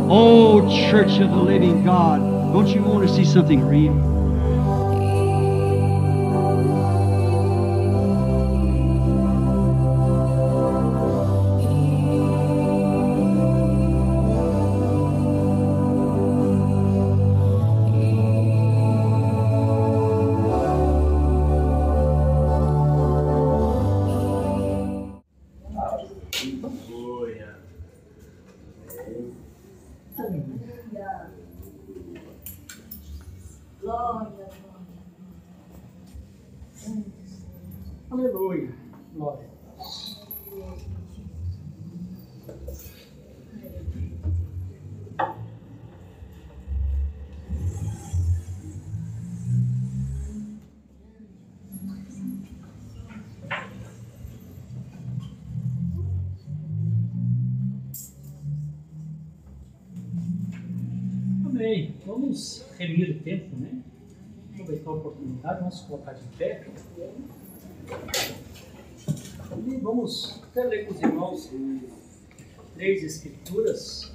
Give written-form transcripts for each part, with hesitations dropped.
Oh, Church of the Living God, don't you want to see something real? Aleluia. Glória. Amém. Vamos remir o tempo, né? Aproveitar a oportunidade, vamos colocar de pé. E vamos até ler com os irmãos 3 escrituras.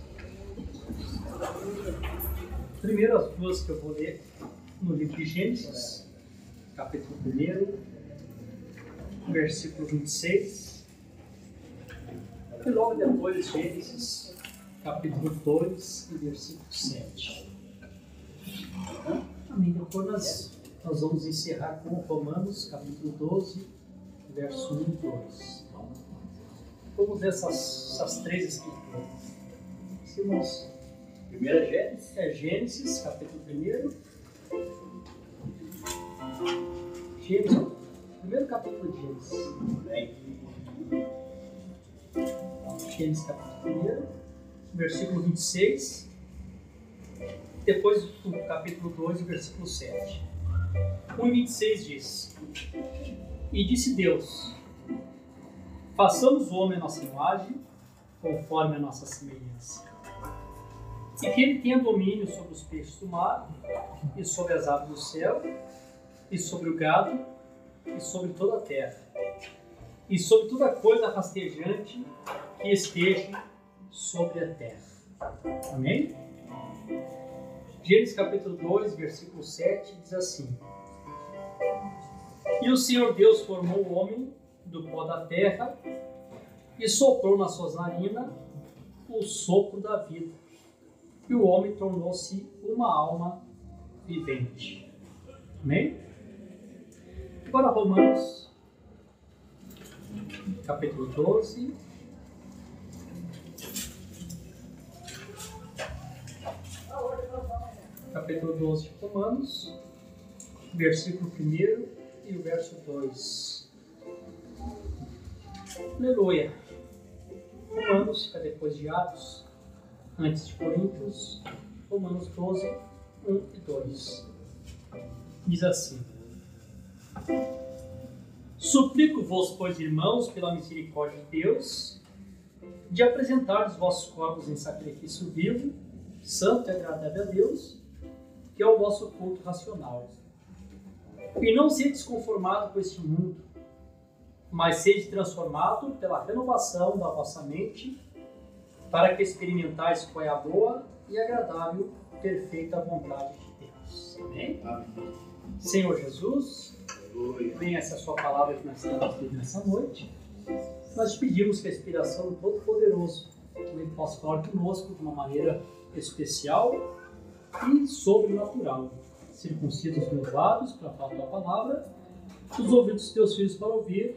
Primeiro as duas que eu vou ler no livro de Gênesis, capítulo 1, versículo 26. E logo depois Gênesis, capítulo 2 e versículo 7. Amém. Depois nós vamos encerrar com Romanos, capítulo 12, verso 1 e 2. Vamos ver essas 3 escrituras. Irmãos, Primeira Gênesis. Gênesis, capítulo 1. Gênesis, primeiro capítulo de Gênesis. Gênesis, capítulo 1, versículo 26. Depois do capítulo 2, versículo 7. 1:26 diz: E disse Deus: façamos o homem à nossa imagem, conforme a nossa semelhança, e que ele tenha domínio sobre os peixes do mar, e sobre as aves do céu, e sobre o gado, e sobre toda a terra, e sobre toda coisa rastejante que esteja sobre a terra. Amém? Gênesis capítulo 2, versículo 7 diz assim: E o Senhor Deus formou o homem do pó da terra e soprou nas suas narinas o sopro da vida, e o homem tornou-se uma alma vivente. Amém? Agora Romanos capítulo 12. Capítulo 12 de Romanos, versículo 1 e o verso 2. Aleluia. Romanos fica depois de Atos, antes de Coríntios. Romanos 12, 1 e 2. Diz assim: Suplico-vos, pois, irmãos, pela misericórdia de Deus, de apresentar os vossos corpos em sacrifício vivo, santo e agradável a Deus, que é o vosso culto racional. E não sedes conformado com este mundo, mas sede transformado pela renovação da vossa mente, para que experimentais qual é a boa e agradável, perfeita vontade de Deus. Amém? Amém. Senhor Jesus, venha essa sua palavra que nós estamos aqui nessa noite. Nós te pedimos que a inspiração do Todo-Poderoso também possa falar conosco de uma maneira especial e sobrenatural. Circuncida os meus lábios para falar a tua palavra, os ouvidos dos teus filhos para ouvir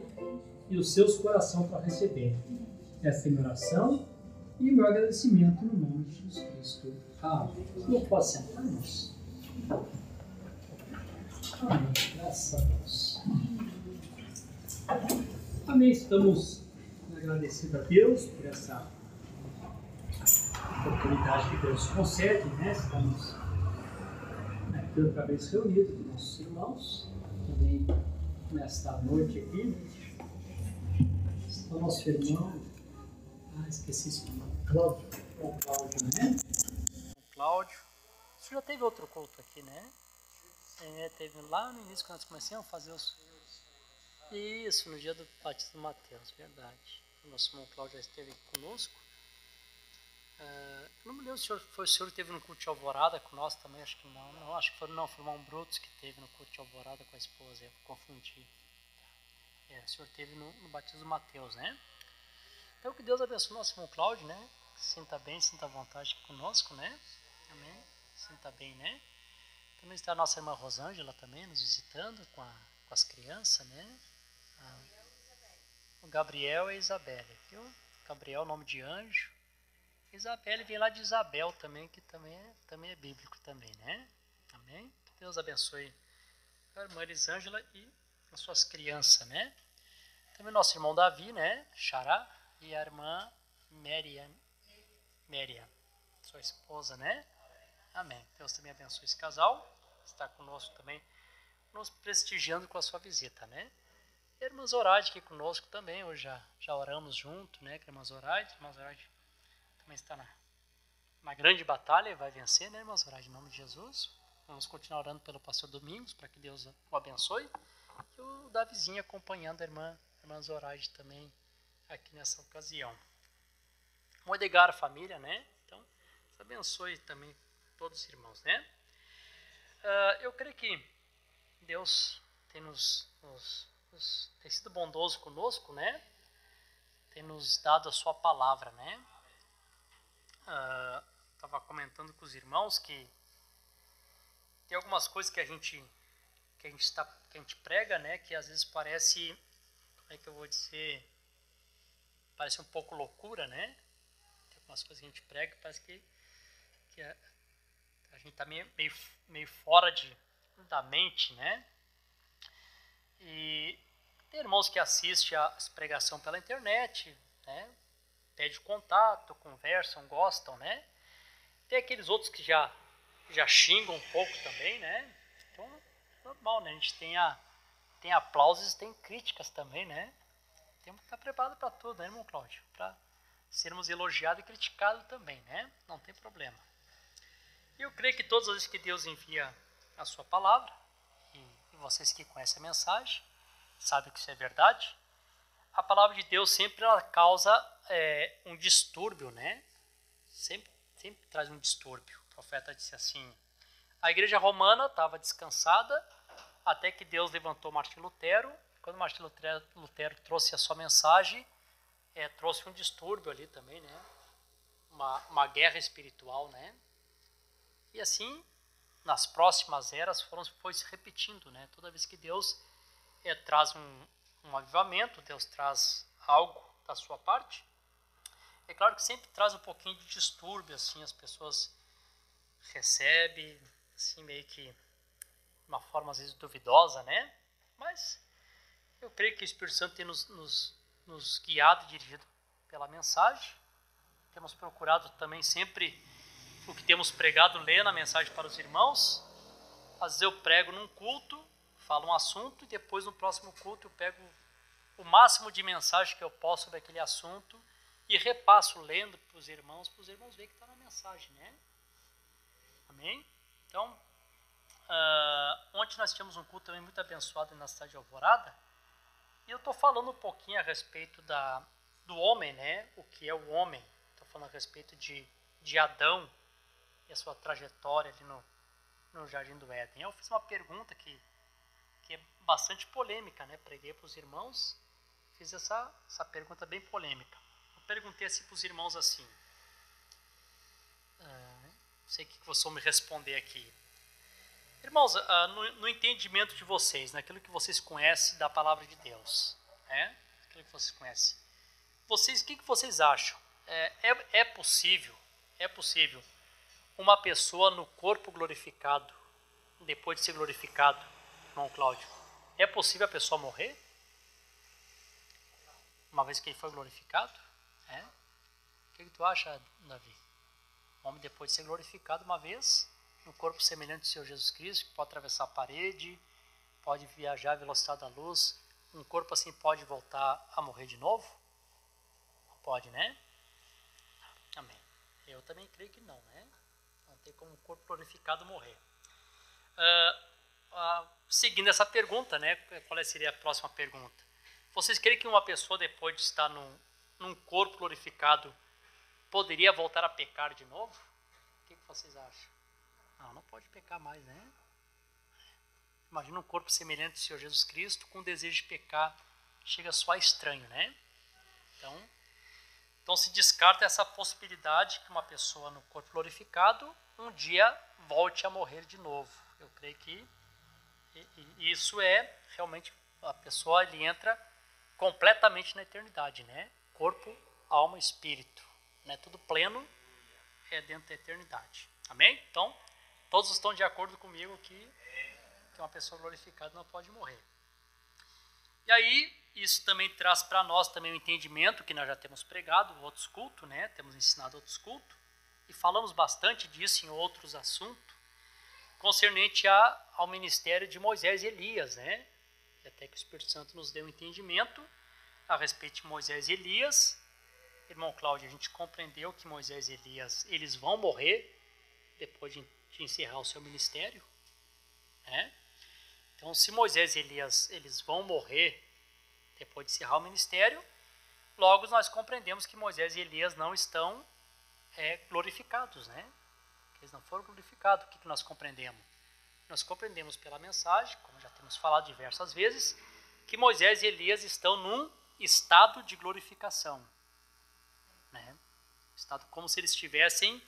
e os seus corações para receber. Esta é a minha oração e o meu agradecimento no nome de Jesus Cristo. Amém. Não pode sentar, irmãos? Amém. Graças a Deus. Amém. Estamos agradecidos a Deus por essa oportunidade que Deus concede, né? Estamos aqui outra vez reunidos com nossos irmãos, também nesta noite aqui. Está o nosso irmão, esqueci esse nome, Cláudio. O Cláudio, né? O Cláudio. Você já teve outro culto aqui, né? Teve lá no início, quando nós começamos a fazer os... Isso, no dia do batismo do Mateus, verdade. O nosso irmão Cláudio já esteve conosco. Eu não me lembro o senhor teve no culto de Alvorada com nós também, acho que não, acho que foi o irmão Brutus que teve no culto de Alvorada com a esposa, eu confundi. O senhor teve no batismo do Mateus, né? Então que Deus abençoe o nosso irmão Cláudio, né? Sinta bem, sinta à vontade conosco, né? Amém? Sinta bem, né? Também está a nossa irmã Rosângela também nos visitando com as crianças, né? O Gabriel e a Isabelle, viu? Gabriel, nome de anjo. Isabelle vem lá de Isabel também, que também é bíblico também, né? Amém? Que Deus abençoe a irmã Elisângela e as suas crianças, né? Também nosso irmão Davi, né? Xará, e a irmã Mériam, sua esposa, né? Amém. Deus também abençoe esse casal, está conosco também, nos prestigiando com a sua visita, né? E a irmã Zoraide aqui conosco também, hoje já oramos junto, né? Com a irmã Zoraide também está na grande batalha e vai vencer, né, irmã Zoraide, em nome de Jesus. Vamos continuar orando pelo pastor Domingos, para que Deus o abençoe. E o Davizinho acompanhando a irmã Zoraide também aqui nessa ocasião. O Edgar, a família, né? Então, Deus abençoe também todos os irmãos, né? Eu creio que Deus tem tem sido bondoso conosco, né? Tem nos dado a sua palavra, né? Estava comentando com os irmãos que tem algumas coisas que a gente prega, né? Que às vezes parece, como é que eu vou dizer, parece um pouco loucura, né? Tem algumas coisas que a gente prega que parece que a gente está meio fora da mente, né? E tem irmãos que assistem a pregação pela internet, né? Pede contato, conversam, gostam, né? Tem aqueles outros que já xingam um pouco também, né? Então, normal, né? A gente tem aplausos e tem críticas também, né? Temos que estar preparado para tudo, né, irmão Cláudio? Para sermos elogiados e criticados também, né? Não tem problema. E eu creio que todas as vezes que Deus envia a sua palavra, e vocês que conhecem a mensagem, sabem que isso é verdade, a palavra de Deus sempre ela causa um distúrbio, né? Sempre traz um distúrbio. O profeta disse assim, a igreja romana estava descansada até que Deus levantou Martinho Lutero. Quando Martinho Lutero trouxe a sua mensagem, trouxe um distúrbio ali também, né? Uma guerra espiritual, né? E assim, nas próximas eras foi se repetindo, né? Toda vez que Deus traz um avivamento, Deus traz algo da sua parte, é claro que sempre traz um pouquinho de distúrbio, assim, as pessoas recebem, assim, meio que de uma forma às vezes duvidosa, né? Mas eu creio que o Espírito Santo tem nos guiado e dirigido pela mensagem. Temos procurado também sempre o que temos pregado, ler na mensagem para os irmãos. Às vezes eu prego num culto, falo um assunto e depois no próximo culto eu pego o máximo de mensagem que eu posso sobre aquele assunto e repasso lendo para os irmãos verem que está na mensagem, né? Amém? Então, ontem nós tínhamos um culto também muito abençoado na cidade de Alvorada e eu estou falando um pouquinho a respeito do homem, né? O que é o homem. Estou falando a respeito de Adão e a sua trajetória ali no Jardim do Éden. Eu fiz uma pergunta que é bastante polêmica, né? Preguei para os irmãos, fiz essa pergunta bem polêmica. Eu perguntei assim para os irmãos assim, não sei o que vocês vão me responder aqui. Irmãos, no entendimento de vocês, naquilo que vocês conhecem da palavra de Deus, né? Aquilo que vocês conhecem, o que vocês acham? É possível uma pessoa no corpo glorificado, depois de ser glorificado, irmão Cláudio, é possível a pessoa morrer? Uma vez que ele foi glorificado? O que tu acha, Davi? O homem depois de ser glorificado uma vez, no corpo semelhante ao Senhor Jesus Cristo, que pode atravessar a parede, pode viajar à velocidade da luz, um corpo assim pode voltar a morrer de novo? Pode, né? Amém. Eu também creio que não, né? Não tem como um corpo glorificado morrer. Seguindo essa pergunta, né? Qual seria a próxima pergunta? Vocês creem que uma pessoa depois de estar num corpo glorificado poderia voltar a pecar de novo? que vocês acham? Não pode pecar mais, né? Imagina um corpo semelhante ao Senhor Jesus Cristo com o desejo de pecar. Chega só a estranho, né? Então se descarta essa possibilidade que uma pessoa no corpo glorificado um dia volte a morrer de novo. Eu creio que isso é realmente, a pessoa ele entra completamente na eternidade, né? Corpo, alma, espírito, né? Tudo pleno é dentro da eternidade. Amém? Então, todos estão de acordo comigo que uma pessoa glorificada não pode morrer. E aí, isso também traz para nós também o entendimento que nós já temos pregado em outros cultos, né? Temos ensinado outros cultos, e falamos bastante disso em outros assuntos, concernente ao ministério de Moisés e Elias, né? E até que o Espírito Santo nos deu um entendimento a respeito de Moisés e Elias. Irmão Cláudio, a gente compreendeu que Moisés e Elias, eles vão morrer depois de encerrar o seu ministério, né? Então, se Moisés e Elias, eles vão morrer depois de encerrar o ministério, logo nós compreendemos que Moisés e Elias não estão glorificados, né? Eles não foram glorificados. O que nós compreendemos? Nós compreendemos pela mensagem, como já temos falado diversas vezes, que Moisés e Elias estão num estado de glorificação, né? Estado como se eles estivessem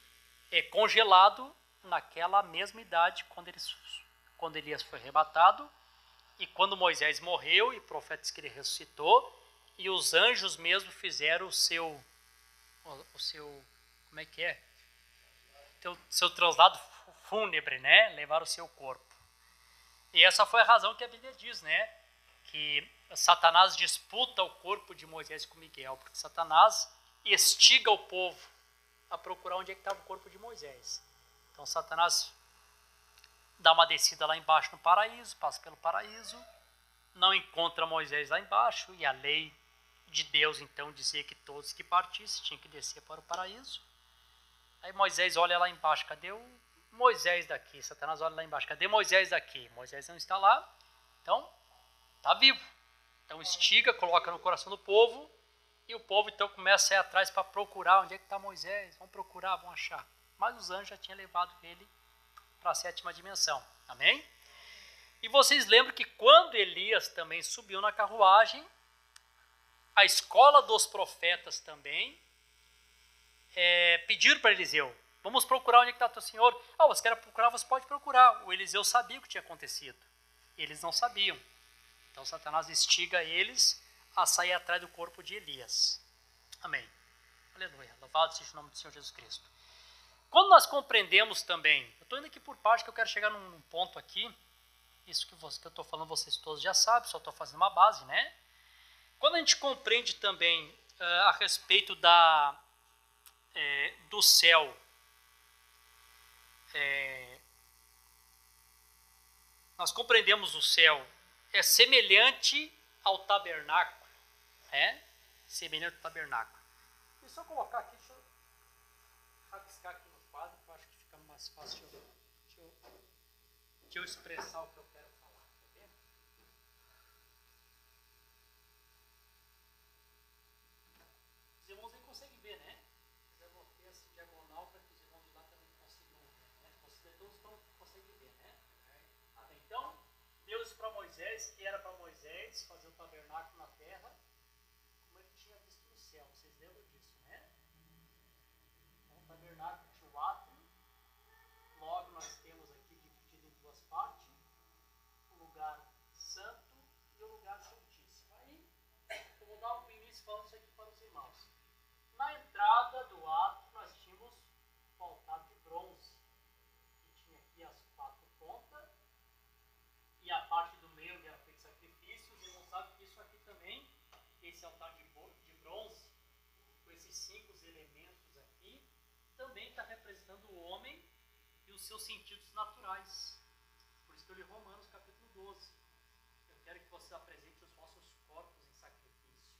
congelado naquela mesma idade quando Elias foi arrebatado e quando Moisés morreu e o profeta disse que ele ressuscitou e os anjos mesmo fizeram o seu como é que é? Seu traslado fúnebre, né? Levaram o seu corpo. E essa foi a razão que a Bíblia diz, né? Que Satanás disputa o corpo de Moisés com Miguel, porque Satanás estiga o povo a procurar onde é que estava o corpo de Moisés. Então Satanás dá uma descida lá embaixo no paraíso, passa pelo paraíso, não encontra Moisés lá embaixo, e a lei de Deus então dizia que todos que partissem tinham que descer para o paraíso. Aí Moisés olha lá embaixo, cadê o Moisés daqui? Satanás olha lá embaixo, cadê Moisés daqui? Moisés não está lá, então está vivo. Então estiga, coloca no coração do povo, e o povo então começa a ir atrás para procurar onde é que está Moisés, vão procurar, vão achar. Mas os anjos já tinham levado ele para a 7ª dimensão, amém? E vocês lembram que quando Elias também subiu na carruagem, a escola dos profetas também pediram para Eliseu, vamos procurar onde é que está o teu senhor. Você quer procurar, você pode procurar. O Eliseu sabia o que tinha acontecido, eles não sabiam. Então Satanás instiga eles a sair atrás do corpo de Elias. Amém. Aleluia. Louvado seja o nome do Senhor Jesus Cristo. Quando nós compreendemos também, eu estou indo aqui por parte que eu quero chegar num ponto aqui, isso que eu estou falando vocês todos já sabem, só estou fazendo uma base, né? Quando a gente compreende também a respeito do céu, nós compreendemos o céu é semelhante ao tabernáculo, semelhante ao tabernáculo. Deixa eu só colocar aqui, deixa eu rabiscar aqui no quadro, que eu acho que fica mais fácil de eu expressar o que eu quero falar. Tá vendo? Os irmãos aí conseguem ver, né? Eu vou ter essa diagonal para que os irmãos de lá também consigam ver, né? Todos conseguem ver, né? Então, Deus para Moisés, que era para Moisés fazer o tabernáculo na terra, como ele tinha visto no céu. Vocês lembram disso, né? Então, o tabernáculo tinha o átrio, logo nós temos aqui dividido em duas partes, o lugar santo e o lugar santíssimo. Aí, eu vou dar um início falando isso aqui para os irmãos. Na entrada do átrio, nós tínhamos o altar de bronze, que tinha aqui as 4 pontas, e a parte do meio era feito sacrifício. Os irmãos sabem que isso aqui também, esse altar de bronze, com esses 5 elementos aqui, também está representando o homem e os seus sentidos naturais. Por isso que eu li Romanos capítulo 12. Eu quero que vocês apresentem os vossos corpos em sacrifício.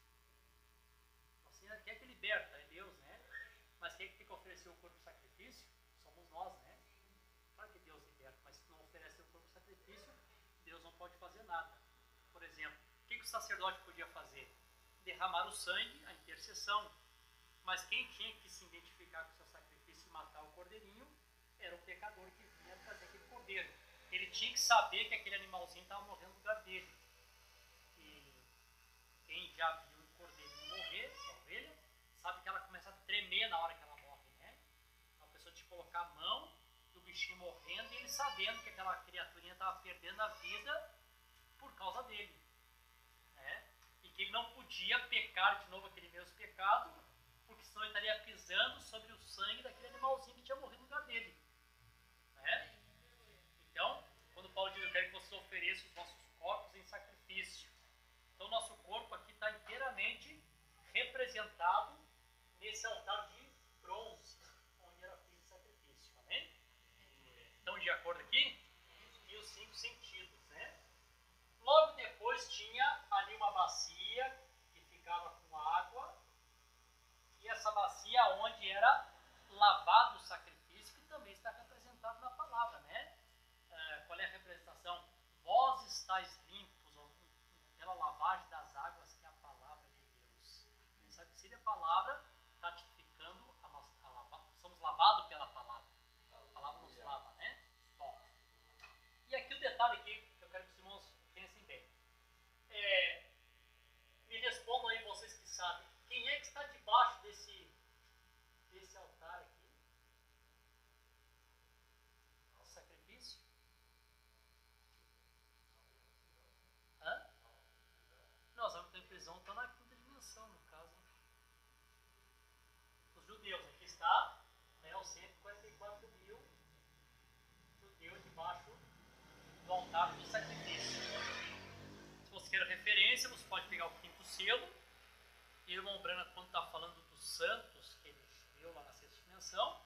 Assim, quem é que liberta? É Deus, né? Mas quem é que tem que oferecer o corpo em sacrifício? Somos nós, né? Claro que Deus liberta, mas se não oferecer o corpo em sacrifício, Deus não pode fazer nada. Por exemplo, o que o sacerdote podia fazer? Derramar o sangue, a intercessão. Mas quem tinha que se identificar com o seu sacrifício e matar o cordeirinho cordeiro. Ele tinha que saber que aquele animalzinho estava morrendo no lugar dele. E quem já viu um cordeiro morrer, uma ovelha, sabe que ela começa a tremer na hora que ela morre, né? A pessoa tinha que colocar a mão, e o bichinho morrendo, e ele sabendo que aquela criaturinha estava perdendo a vida por causa dele. Né? E que ele não podia pecar de novo aquele mesmo pecado, porque senão ele estaria pisando sobre o sangue daquele animalzinho que tinha morrido no lugar dele. Né? Então, quando Paulo diz, eu quero que vocês ofereçam os vossos corpos em sacrifício. Então, nosso corpo aqui está inteiramente representado nesse altar de bronze, onde era feito o sacrifício. Amém? Então, de acordo aqui? E os 5 sentidos, né? Logo depois tinha ali uma bacia que ficava com água, e essa bacia onde era lavado o sacrifício, que também está representado na palavra, né? Qual é a representação? Vós estáis limpos pela lavagem das águas, que é a palavra de Deus. Quem sabe que se a palavra está tipificando, somos lavados pela palavra. A palavra nos lava, né? Bom, e aqui o detalhe aqui, que eu quero que os irmãos pensem bem. Me respondam aí, vocês que sabem, quem é que está debaixo desse altar aqui? O sacrifício? Hã? Nós vamos ter prisão, estão na quinta dimensão, no caso. Os judeus, aqui está, né, os 144 mil judeus debaixo do altar do sacrifício. Se você quer referência, você pode pegar o quinto selo. E o irmão Branham, quando está falando dos santos que ele viu lá na sexta dimensão,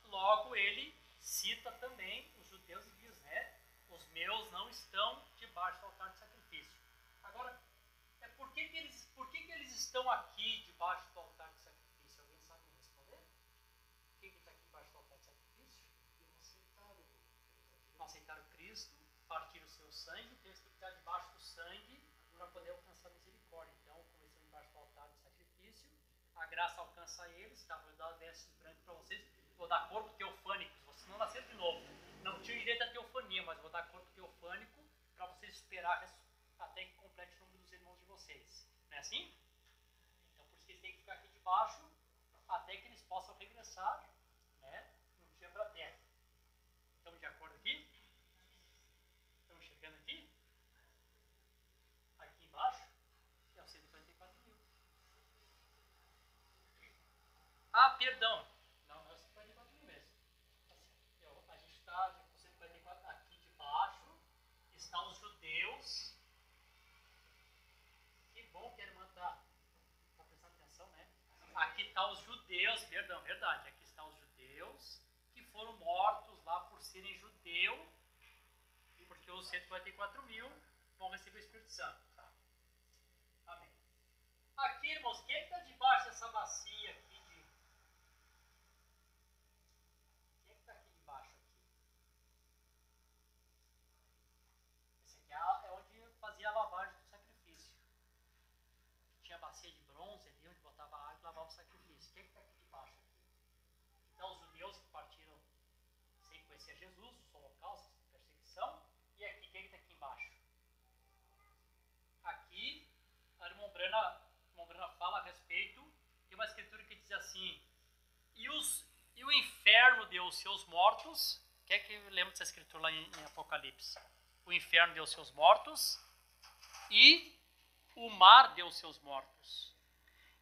logo ele cita também os judeus e diz, né? Os meus não estão debaixo do altar de sacrifício. Agora, por que eles estão aqui debaixo do altar de sacrifício? Alguém sabe me responder? Por que está aqui debaixo do altar de sacrifício? Não aceitaram Cristo, partiram o seu sangue, então eles têm que estar debaixo do sangue para poder alcançar a misericórdia. Então, como eles estão debaixo do altar de sacrifício, a graça alcança eles, tá? Vou dar vestes brancas para vocês, vou dar corpo teofânico, vocês não nasceram de novo. Não tinham direito à teofania, mas vou dar corpo teofânico para vocês esperar até que complete o número dos irmãos de vocês. Não é assim? Então, por isso que eles têm que ficar aqui debaixo até que eles possam regressar, né, um dia para a terra. Estamos de acordo aqui? Estamos chegando aqui? Aqui embaixo é os 144 mil. Ah, perdão. Não, é os 144 mil mesmo. A gente está com 144 aqui debaixo. Estão os judeus. Que bom que a irmã está prestando atenção, né? Aqui estão os judeus, perdão, verdade. Aqui estão os judeus que foram mortos lá por serem judeu, porque os 144 mil vão receber o Espírito Santo. Tá? Amém. Aqui, irmãos, quem está debaixo dessa bacia aqui? Quem está aqui debaixo? Esse aqui é onde fazia a lavagem do sacrifício. Tinha a bacia de bronze ali, onde botava a água e lavava o sacrifício. Quem está aqui debaixo? Então, os judeus que partiram sem conhecer Jesus, os holocaustos, perseguição. E aqui, quem está aqui embaixo? Aqui, a irmã Brana fala a respeito, tem uma escritura que diz assim, e o inferno deu os seus mortos. Quem é que lembra dessa escritura lá em Apocalipse? O inferno deu os seus mortos e o mar deu os seus mortos.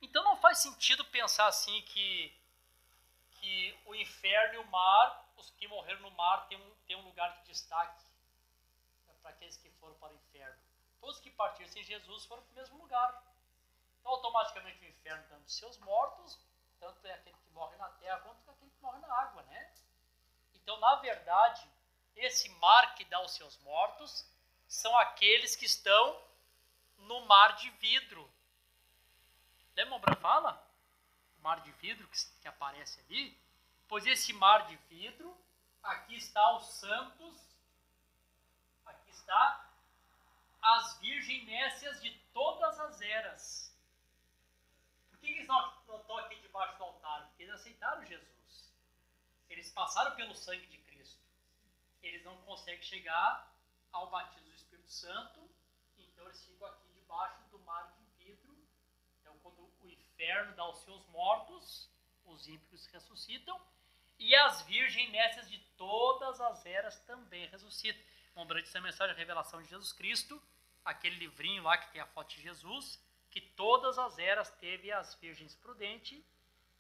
Então não faz sentido pensar assim que o inferno e o mar, os que morreram no mar, tem um lugar de destaque para aqueles que foram para o inferno. Todos que partiram sem Jesus foram para o mesmo lugar. Então automaticamente o inferno dando os seus mortos, tanto é aquele que morre na terra quanto aquele que morre na água, né? Então, na verdade, esse mar que dá os seus mortos são aqueles que estão no mar de vidro. Lembra o Bran fala? O mar de vidro que aparece ali. Pois esse mar de vidro, aqui está os santos, aqui está as virginécias de todas as eras. Por que eles não estão aqui debaixo do altar? Porque eles aceitaram Jesus. Eles passaram pelo sangue de Cristo. eles não conseguem chegar ao batismo do Espírito Santo, então eles ficam aqui debaixo do mar de vidro. Então, quando o inferno dá os seus mortos, os ímpios ressuscitam, e as virgens nessas de todas as eras também ressuscitam. Lembrando essa mensagem da revelação de Jesus Cristo, aquele livrinho lá que tem a foto de Jesus, que todas as eras teve as virgens prudentes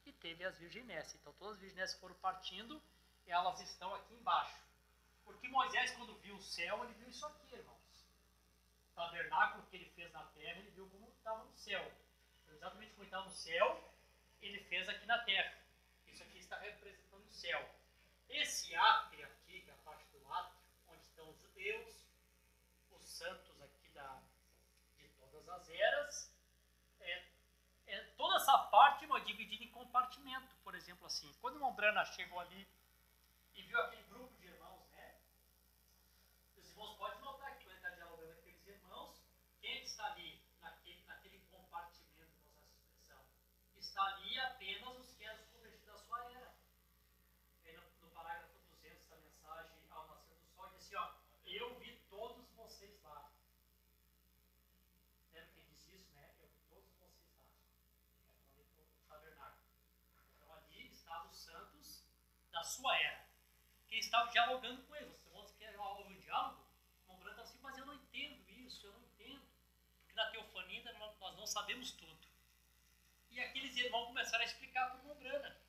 e teve as virgens nessas. Então, todas as virgens nessas foram partindo, e elas estão aqui embaixo. Porque Moisés, quando viu o céu, ele viu isso aqui, irmãos. O tabernáculo que ele fez na terra, ele viu como estava no céu. Então, exatamente como estava no céu, ele fez aqui na terra. Isso aqui está representando o céu. Esse átrio aqui, que é a parte do átrio, onde estão os judeus, os santos aqui de todas as eras, toda essa parte é dividida em compartimento. Por exemplo, assim, quando o irmão Brana chegou ali e viu aquele grupo de irmãos, né? Os irmãos podem notar que quando ele está dialogando com aqueles irmãos, quem está ali naquele compartimento, vamos usar essa expressão, está ali apenas os que eram convertidos da sua era. No parágrafo 200 da mensagem ao nascer do sol, diz assim, ó, eu vi todos vocês lá. Lembra quem diz isso, né? Eu vi todos vocês lá. É falando do tabernáculo. Então ali estavam os santos da sua era. Que estavam dialogando com eles. Você quer um diálogo? O irmão Branco está assim, mas eu não entendo isso, eu não entendo. Porque na teofania ainda nós não sabemos tudo. E aqueles irmãos começaram a explicar para o irmão Brana.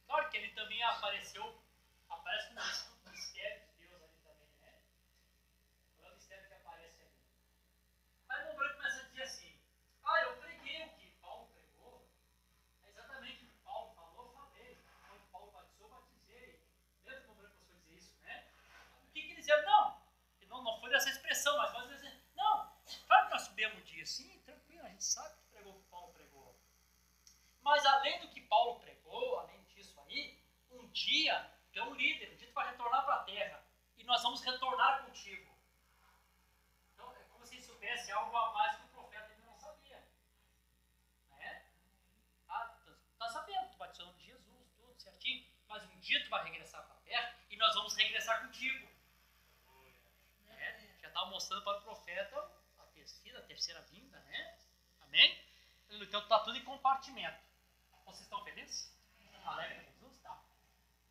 Claro que ele também aparece como um mistério de Deus ali também, né? Qual é o mistério que aparece ali? Aí o irmão Brana começa a dizer assim, eu preguei o que Paulo pregou. É exatamente o que Paulo falou, eu falei. Quando Paulo batizou, batizei. Lembra que o irmão Brana começou a dizer isso, né? O que ele dizia? Não foi dessa expressão, mas nós dizemos, não, claro que nós subimos um dia, sim, tranquilo, a gente sabe que pregou o que Paulo pregou. Mas além do que Paulo pregou, além disso aí, um dia tu é um líder, um dia tu vai retornar para a terra, e nós vamos retornar contigo. Então é como se soubesse algo a mais que o profeta ainda não sabia. Né? Tá sabendo, tu batizou no nome de Jesus, tudo certinho, mas um dia tu vai regressar para a terra, e nós vamos regressar contigo. Já estava mostrando para o profeta a terceira vinda, né? Amém? Então está tudo em compartimento. Vocês estão felizes? Alegre com Jesus? Tá.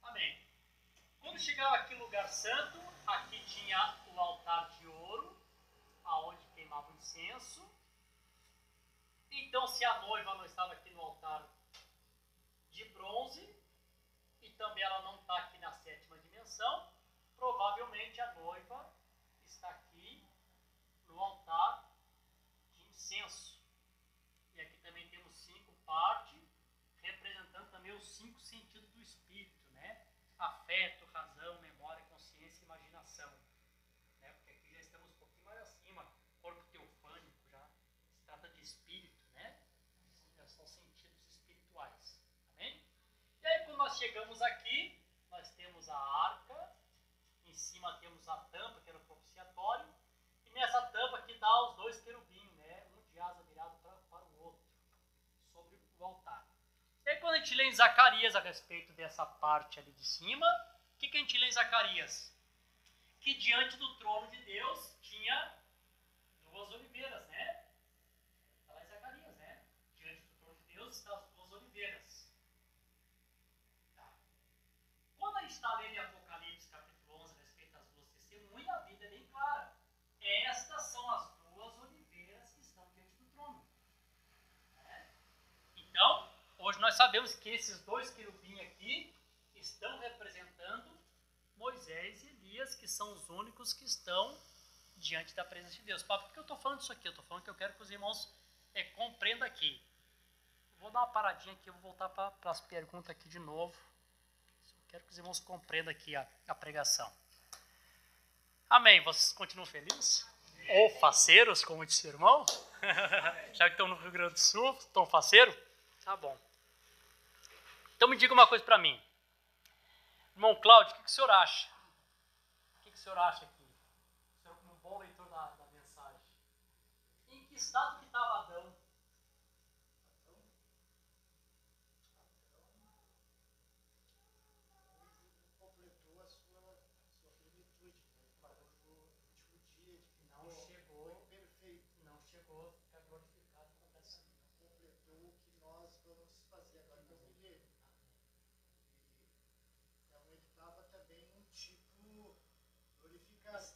Amém. Quando chegava aqui no lugar santo, aqui tinha o altar de ouro, aonde queimava o incenso. Então, se a noiva não estava aqui no altar de bronze, e também ela não está aqui na sétima dimensão, provavelmente a noiva está aqui no altar de incenso. E aqui também temos 5 partes, representando também os 5 sentidos do espírito, né? Afeto, razão, memória, consciência e imaginação. Né? Porque aqui já estamos um pouquinho mais acima, corpo teofânico, já se trata de espírito, né? São sentidos espirituais. Amém? E aí quando nós chegamos aqui, nós temos a arca, em cima temos a tampa, que era o propiciatório, e nessa tampa aqui dá os 2 querubins, né? Um de asa virado para o outro, sobre o altar. E aí quando a gente lê em Zacarias a respeito dessa parte ali de cima, o que a gente lê em Zacarias? Que diante do trono de Deus tinha 2 oliveiras, né? Está lá em Zacarias, né? Diante do trono de Deus estão as 2 oliveiras. Tá. Quando a gente está lendo em Apocalipse capítulo 11 a respeito das 2 testemunhas, a Bíblia é bem clara. Estas são as 2 oliveiras que estão diante do trono. Né? Então, hoje nós sabemos que esses 2 querubins aqui estão representando Moisés e Elias, que são os únicos que estão diante da presença de Deus. Por que eu estou falando isso aqui? Eu estou falando que eu quero que os irmãos compreendam aqui. Vou dar uma paradinha aqui, vou voltar para as perguntas aqui de novo. Eu quero que os irmãos compreendam aqui a pregação. Amém. Vocês continuam felizes? Ou faceiros, como disse o irmão? Já que estão no Rio Grande do Sul, estão faceiros? Tá bom. Então me diga uma coisa para mim. Irmão Cláudio, o que o senhor acha? O que o senhor acha aqui? O senhor como um bom leitor da mensagem. Em que estado que estava Adão? Completou a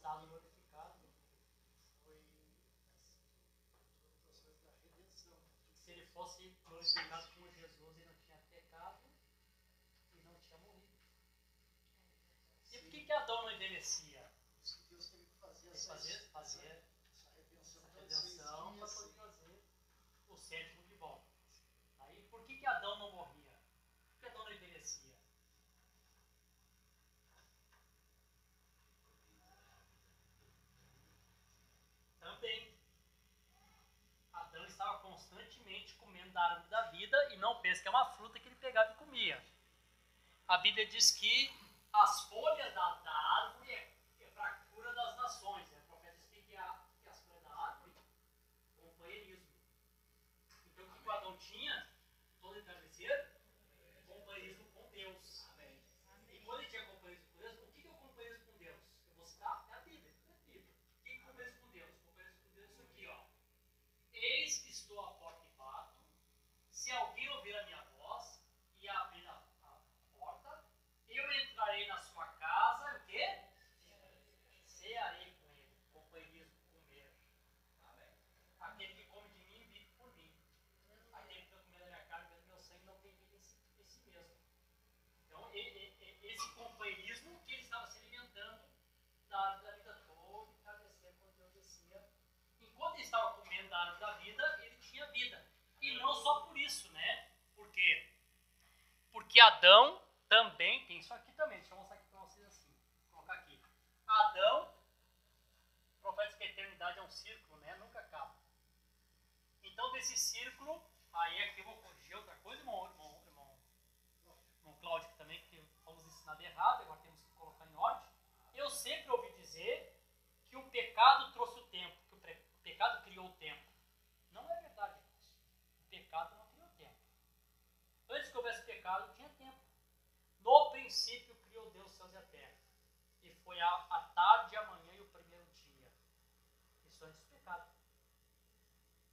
estado glorificado foi o processo da redenção. Se ele fosse glorificado como Jesus, ele não tinha pecado e não tinha morrido. E por que Adão não envelhecia? Deus teve que fazer Fazer essa redenção para poder trazer o sétimo de volta. Aí, por que Adão não morria? Por que Adão não envelhecia? Também, Adão estava constantemente comendo da árvore da vida e não pensa que é uma fruta que ele pegava e comia. A Bíblia diz que as folhas da árvore é para a cura das nações. O profeta diz que as folhas da árvore é companheirismo. Então o que o Adão tinha, todo entardecer, companheirismo com Deus. Amém. E quando ele tinha companheirismo com Deus, o que é o companheirismo com Deus? Eu vou citar, é a Bíblia. É a Bíblia. O que é companheirismo com Deus? Companheirismo com Deus é isso aqui, ó. Eis que estou à porta e bato. Se alguém ouvir a minha voz e abrir a porta, eu entrarei na sua casa, o quê? Cearei com ele, companheirismo, comer. Amém. Aquele que come de mim, vive por mim. Aquele que não comer da minha carne, bebe do meu sangue, não tem vida em si mesmo. Então, esse companheirismo que ele estava se alimentando da árvore da vida toda, entardecer quando Deus descia. Enquanto ele estava comendo da árvore da vida, ele tinha vida. E não só por isso, né? Por quê? Porque Adão também tem isso aqui também. Deixa eu mostrar aqui para vocês assim. Vou colocar aqui. Adão, o profeta diz que a eternidade é um círculo, né? Nunca acaba. Então, desse círculo, aí aqui eu vou corrigir outra coisa, irmão Cláudio, que também que fomos ensinado errado, agora temos que colocar em ordem. Eu sempre ouvi dizer que o pecado trouxe o tempo, que o pecado criou o tempo. Não é verdade isso. O pecado não criou o tempo. Antes que houvesse pecado, tinha tempo. No princípio criou Deus os céus e a terra. E foi a tarde, a manhã e o primeiro dia. Isso antes do pecado.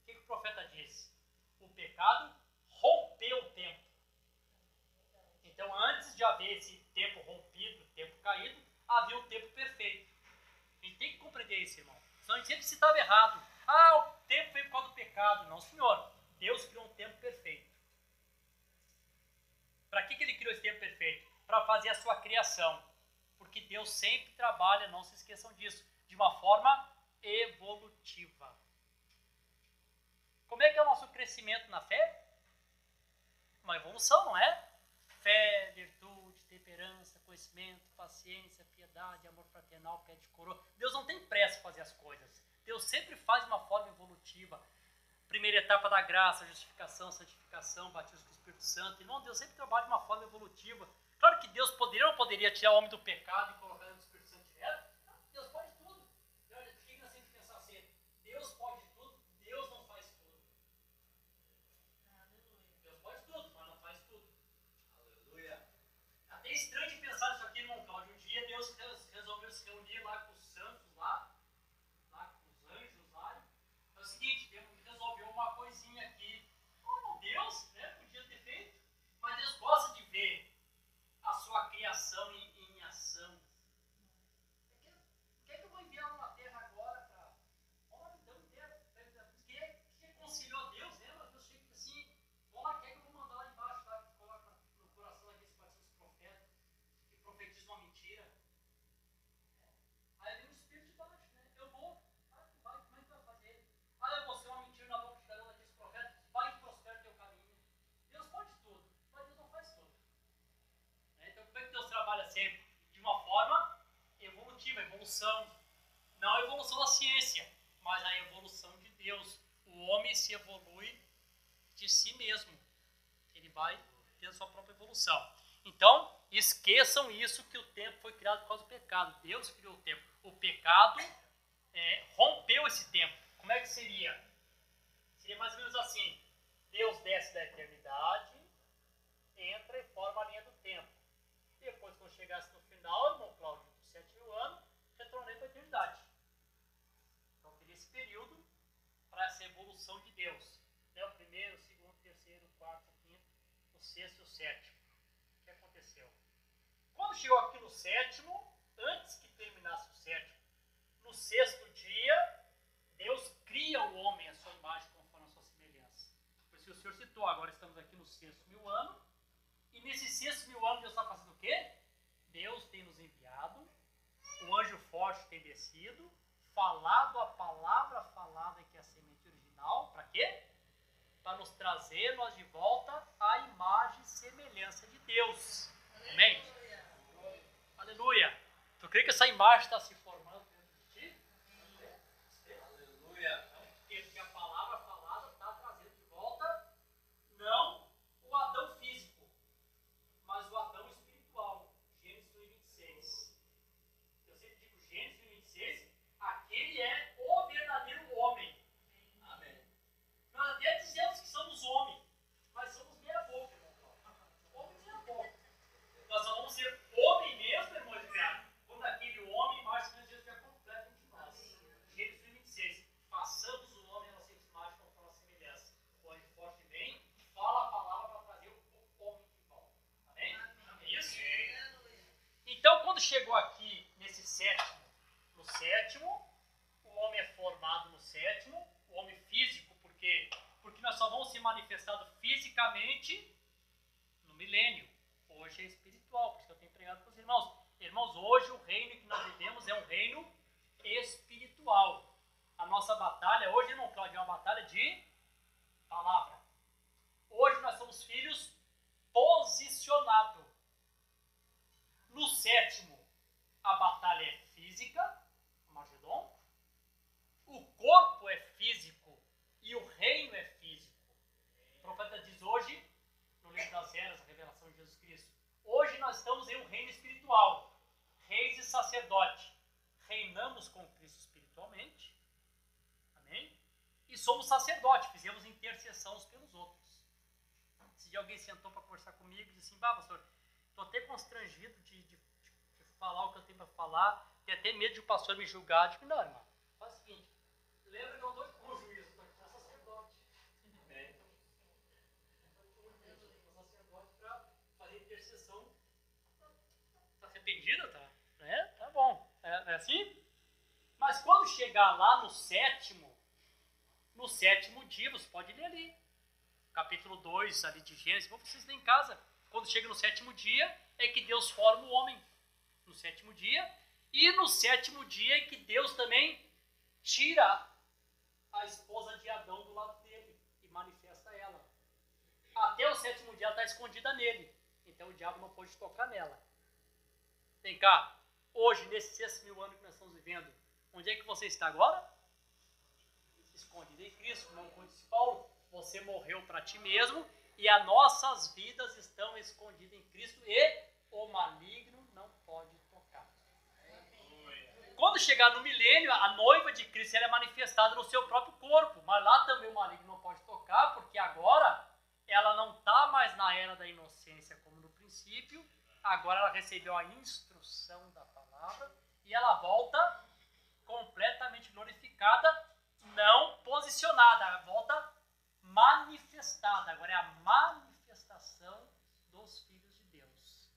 O que o profeta disse? O pecado rompeu o tempo. Então, antes de haver esse tempo rompido, tempo caído, havia um tempo perfeito. A gente tem que compreender isso, irmão. Senão a gente sempre citava errado. O tempo veio por causa do pecado. Não, senhor. Deus criou um tempo perfeito. Para que ele criou esse tempo perfeito? Para fazer a sua criação. Porque Deus sempre trabalha, não se esqueçam disso, de uma forma evolutiva. Como é que é o nosso crescimento na fé? Uma evolução, não é? Fé, virtude, temperança, conhecimento, paciência, piedade, amor fraternal, pé de coroa. Deus não tem pressa em fazer as coisas. Deus sempre faz de uma forma evolutiva. Primeira etapa da graça, justificação, santificação, batismo com o Espírito Santo. Irmão, Deus sempre trabalha de uma forma evolutiva. Claro que Deus poderia ou não poderia tirar o homem do pecado e colocar no Espírito Santo direto? Não, Deus pode tudo. Olha, por que nós temos que pensar assim? Deus pode tudo, Deus não faz tudo. Deus pode tudo, mas não faz tudo. Aleluia. Até estranho de pensar nisso aqui, irmão Cláudio. Um dia Deus resolveu se reunir lá com os santos, lá com os anjos lá. É o seguinte, Deus resolveu uma coisinha aqui. Deus, né, podia ter feito, mas Deus gosta de ver a sua criação em ação. Por que eu vou enviar uma terra agora para... Olha, então, que reconciliou Deus, né? Mas Deus chega assim, olha, quer que eu vou mandar lá embaixo, lá, que coloca no coração daqueles que parecem os profetas, que profetizam uma mentira. Aí vem o Espírito de baixo, né? Eu vou, vai, como é que vai fazer? Eu vou ser uma mentira na boca de cada um daqueles profetas, vai que prospera o teu caminho. Deus pode tudo, mas Deus não faz tudo. Então, como é que Deus trabalha sempre? De uma forma evolutiva, evolução. Não a evolução da ciência, mas a evolução de Deus. O homem se evolui de si mesmo. Ele vai tendo sua própria evolução. Então, esqueçam isso, que o tempo foi criado por causa do pecado. Deus criou o tempo. O pecado rompeu esse tempo. Como é que seria? Seria mais ou menos assim. Deus desce da eternidade, entra e forma a linha do tempo. Depois, quando chegasse no final, irmão Cláudio, dos 7.000 anos, retornei para a eternidade. Então, teria esse período para essa evolução de Deus. O primeiro, o segundo, o terceiro, o quarto, o quinto, o sexto e o sétimo. O que aconteceu? Quando chegou aqui no sétimo, antes que terminasse o sétimo, sexto dia, Deus cria o homem à sua imagem, conforme a sua semelhança. Por isso que o Senhor citou, agora estamos aqui no sexto 1000 ano, e nesses 6.000 anos Deus está fazendo o quê? Deus tem nos enviado, o anjo forte tem descido, falado a palavra falada, que é a semente original, para quê? Para nos trazer nós de volta à imagem e semelhança de Deus. Amém? Aleluia! Tu crê que essa imagem está se formando dentro de ti? Aleluia! Porque a palavra falada está trazendo de volta, não o Adão físico, mas o Adão espiritual. Gênesis 1:26. Eu sempre digo Gênesis 1:26, aquele é o verdadeiro homem. Amém. Nós até dizemos que somos homem, mas somos meia boca, irmão. Homem meia boca. Nós só vamos ser homem mesmo, irmão de cara, quando aquele homem mais ou menos estiver completo de nós. Gênesis 1:26. Façamos o homem a nossa imagem conforme a semelhança. O anjo forte vem, fala a palavra para trazer o homem de volta. Amém? É isso? Então, quando chegou aqui nesse sétimo, no sétimo, o homem é formado no sétimo, o homem físico, porque nós só vamos ser manifestados fisicamente no milênio. Hoje é espiritual, por isso que eu tenho pregado para os irmãos. Irmãos, hoje o reino que nós vivemos é um reino espiritual. A nossa batalha, hoje, irmão Cláudio, é uma batalha de palavra. Hoje nós somos filhos posicionados. No sétimo, a batalha é física, Armagedon. O corpo é físico e o reino é físico. O profeta diz hoje, no livro das Eras, a revelação de Jesus Cristo, hoje nós estamos em um reino espiritual, reis e sacerdote. Reinamos com Cristo espiritualmente, amém? E somos sacerdote, fizemos intercessão uns pelos outros. Esse dia alguém sentou para conversar comigo e disse assim, pastor, estou até constrangido de falar o que eu tenho para falar, tenho até medo de o pastor me julgar. Eu digo, não, irmão, faz o seguinte, lembra que eu não estou com o juízo, estou aqui com o sacerdote. Sacerdote para fazer intercessão. Está arrependida? Tá? Tá bom. É assim? Mas quando chegar lá no sétimo dia, você pode ler ali, capítulo 2 ali de Gênesis, vou vocês lerem em casa. Quando chega no sétimo dia, é que Deus forma o homem. No sétimo dia. E no sétimo dia é que Deus também tira a esposa de Adão do lado dele e manifesta ela. Até o sétimo dia ela está escondida nele. Então o diabo não pode tocar nela. Vem cá. Hoje, nesses 6.000 anos que nós estamos vivendo, onde é que você está agora? Escondido em Cristo. Não, como disse Paulo, você morreu para ti mesmo e as nossas vidas estão escondidas em Cristo e o maligno não pode tocar. Quando chegar no milênio, a noiva de Cristo ela é manifestada no seu próprio corpo, mas lá também o maligno não pode tocar, porque agora ela não está mais na era da inocência como no princípio, agora ela recebeu a instrução da palavra e ela volta completamente glorificada, não posicionada, ela volta manifestada, agora é a manifestação dos filhos de Deus.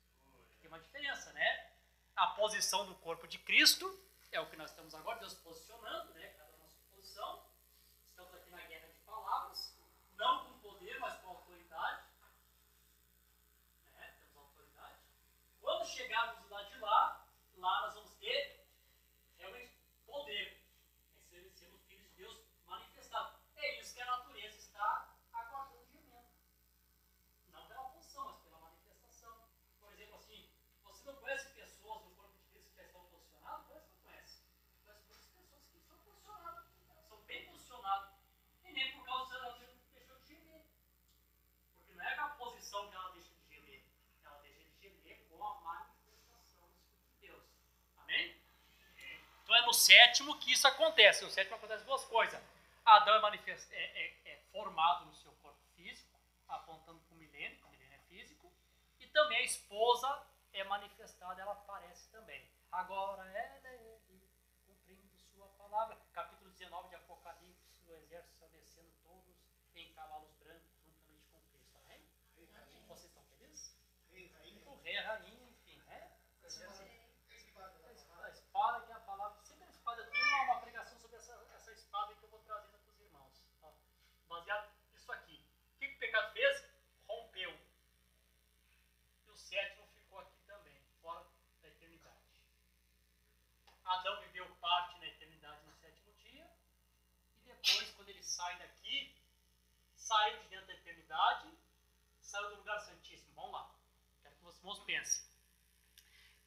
Tem uma diferença, né? A posição do corpo de Cristo é o que nós estamos agora, Deus posicionando, né? Cada nossa posição. Estamos aqui na guerra de palavras, não com poder, mas com autoridade. Né? Temos autoridade. Quando chegarmos do lado de lá, nós vamos ter realmente poder. Sermos filhos de Deus manifestados. É isso que a natureza está aguardando de mim. Não pela função, mas pela manifestação. Por exemplo, assim, você não conhece pessoas no corpo de Cristo que já estão posicionadas? Conhece ou não conhece? Conhece muitas pessoas que estão posicionadas, são bem posicionadas. E nem por causa dela deixou de gemer. Porque não é a posição que ela deixa de gemer. Ela deixa de gemer com a manifestação do Espírito de Deus. Amém? Então é no sétimo que isso acontece. No sétimo acontece duas coisas. Adão é formado no seu corpo físico, apontando para o milênio, que o milênio é físico, e também a esposa é manifestada, ela aparece também. Agora ela é ele, cumprindo sua palavra. Capítulo 19 de Apocalipse, o exército está descendo todos em cavalos brancos, juntamente com Cristo. Amém? Vocês estão felizes? O rei, a rainha, enfim, né? A espada, que é a palavra, sempre a espada tem saem daqui, saíram de dentro da eternidade, saíram do lugar santíssimo. Vamos lá. Quero que vocês pensem.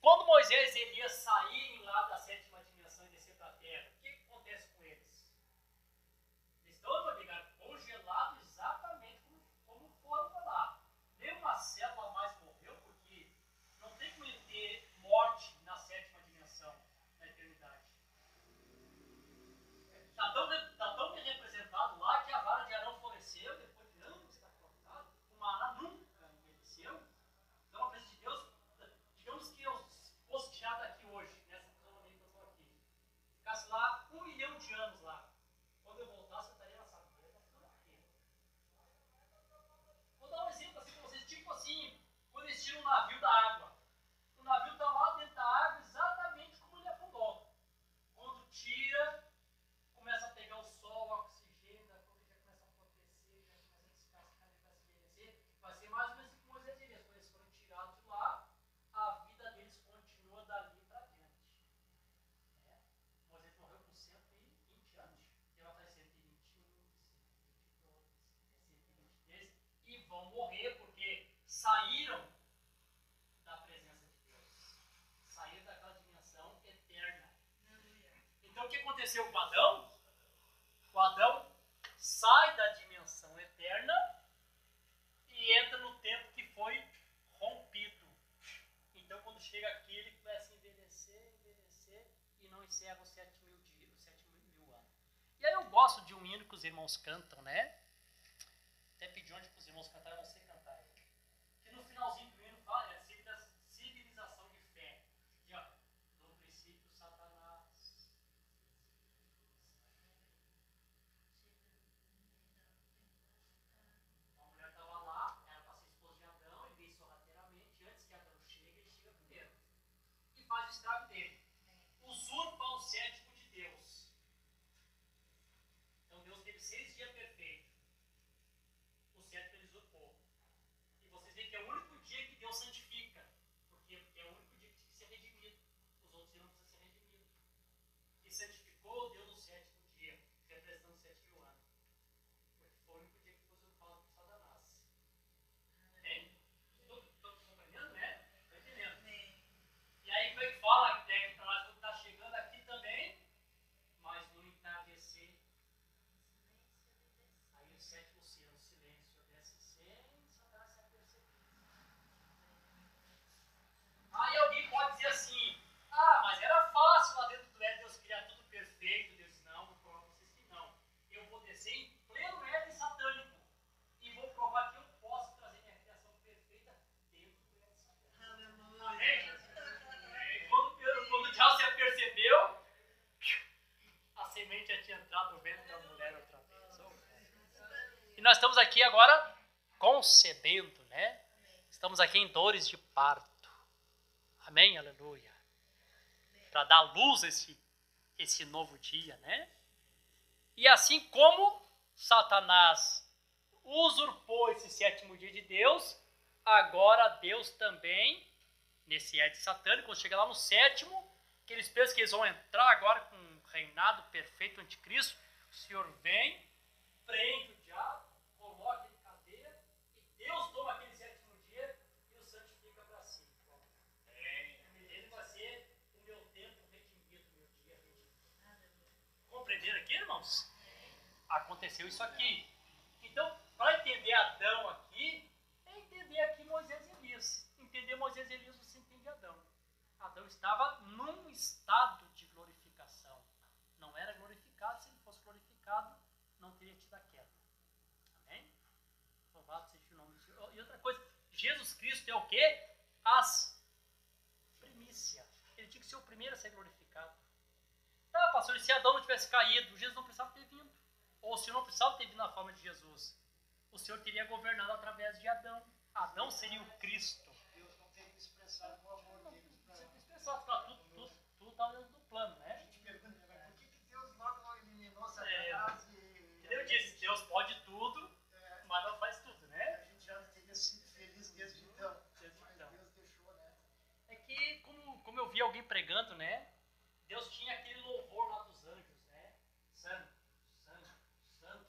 Quando Moisés e Elias saírem lá da sétima dimensão e descer para a terra, o que acontece com eles? Eles estão, vou ligar, congelados exatamente como foram para lá. Nenhuma célula mais morreu, porque não tem como ele ter morte na sétima dimensão, na eternidade. Está tão bem representado lá que a vara de Arão floresceu, depois de anos está cortado, o maná nunca envelheceu. Então a presença de Deus, digamos que eu fosse tirado daqui hoje, nessa cama que eu estou aqui, ficasse lá 1 milhão de anos lá. Quando eu voltasse, eu estaria na sabedoria da fronteira. Vou dar um exemplo assim para vocês, tipo assim, quando eles tiram um navio da água. O navio está lá dentro da água exatamente como ele afundou. Quando tira, começa a pegar o sol, o oxigênio, a coisa já começa a apodrecer, já começa a descascar, já começa a envelhecer. Vai ser mais ou menos como Moisés e Elias. Quando eles foram tirados de lá, a vida deles continua dali para diante. Moisés morreu com 120 anos. Ele vai fazer 121, 122, 123 e vão morrer porque saíram da presença de Deus. Saíram daquela dimensão eterna. Então o que aconteceu com Adão? O Adão sai da dimensão eterna e entra no tempo que foi rompido. Então quando chega aqui ele começa a envelhecer e não encerra os 7 mil dias, os 7 mil anos. E aí eu gosto de um hino que os irmãos cantam, né? Até pedi onde os irmãos cantaram, eu não sei cantar ele. Que no finalzinho do hino fala, civilização de fé. E ó, no princípio Satanás. A mulher estava lá, era para ser esposa de Adão, ele veio sorrateiramente, antes que Adão chegue, ele chega primeiro. E faz o estrago dele. Usurpa o sétimo de Deus. Então Deus teve 6 dias perfeitos. O sétimo ele usurpou. E vocês veem que é o único dia que Deus santifica. Porque é o único dia que tinha que ser redimido. Os outros dias não precisam ser redimidos. E santificou Deus no 7º dia, representando 7 mil anos. Porque foi o único dia que foi usurpado por Satanás. Estou compreendendo, né? Estou entendendo. E aí como é que fala? Até que nós vamos estar chegando aqui também, mas no entardecer. Aí o 7º selo, silêncio, desce sem Satanás se aperceber. Aí alguém pode dizer assim, mas era fácil lá dentro do Éden, Deus criar tudo perfeito. Deus disse, não, vou provar para vocês que não. Eu vou descer em pleno Éden satânico e vou provar que eu posso trazer minha criação perfeita dentro do Éden satânico. Amém? Quando o diabo se apercebeu, a semente já tinha entrado no ventre da mulher outra vez. E nós estamos aqui agora concebendo, né? Estamos aqui em dores de parto. Amém? Aleluia. Para dar luz a esse novo dia, né? E assim como Satanás usurpou esse 7º dia de Deus, agora Deus também, nesse Éden satânico, quando chega lá no 7º, que eles pensam que eles vão entrar agora com um reinado perfeito anticristo, o Senhor vem, prende o diabo, coloca ele em cadeia, e Deus toma aquele 7º dia e o santifica para si. Ele vai ser o meu tempo redimido, o meu dia redimido. Compreenderam aqui, irmãos? Aconteceu isso aqui. Então, para entender Adão aqui, é entender aqui Moisés e Elias. Entender Moisés e Elias, você entende Adão. Adão estava num estado de glorificação. Não era glorificado, se ele fosse glorificado, não teria tido a queda. Amém? Louvado seja o nome do Senhor. E outra coisa, Jesus Cristo é o quê? As primícias. Ele tinha que ser o primeiro a ser glorificado. Pastor, se Adão não tivesse caído, Jesus não precisava ter vindo. Ou se não precisava ter vindo na forma de Jesus, o Senhor teria governado através de Adão. Adão seria o Cristo. Deus não tem que expressar o amor dele. Tudo está dentro do plano, né? A gente pergunta, por que Deus logo não eliminou Satanás? Eu disse, Deus pode tudo, mas não faz tudo, né? A gente já teria sido feliz desde então. Mas Deus deixou, né? É que, como eu vi alguém pregando, né? Deus tinha aquele louvor lá dos anjos, né? Santo, santo, santo,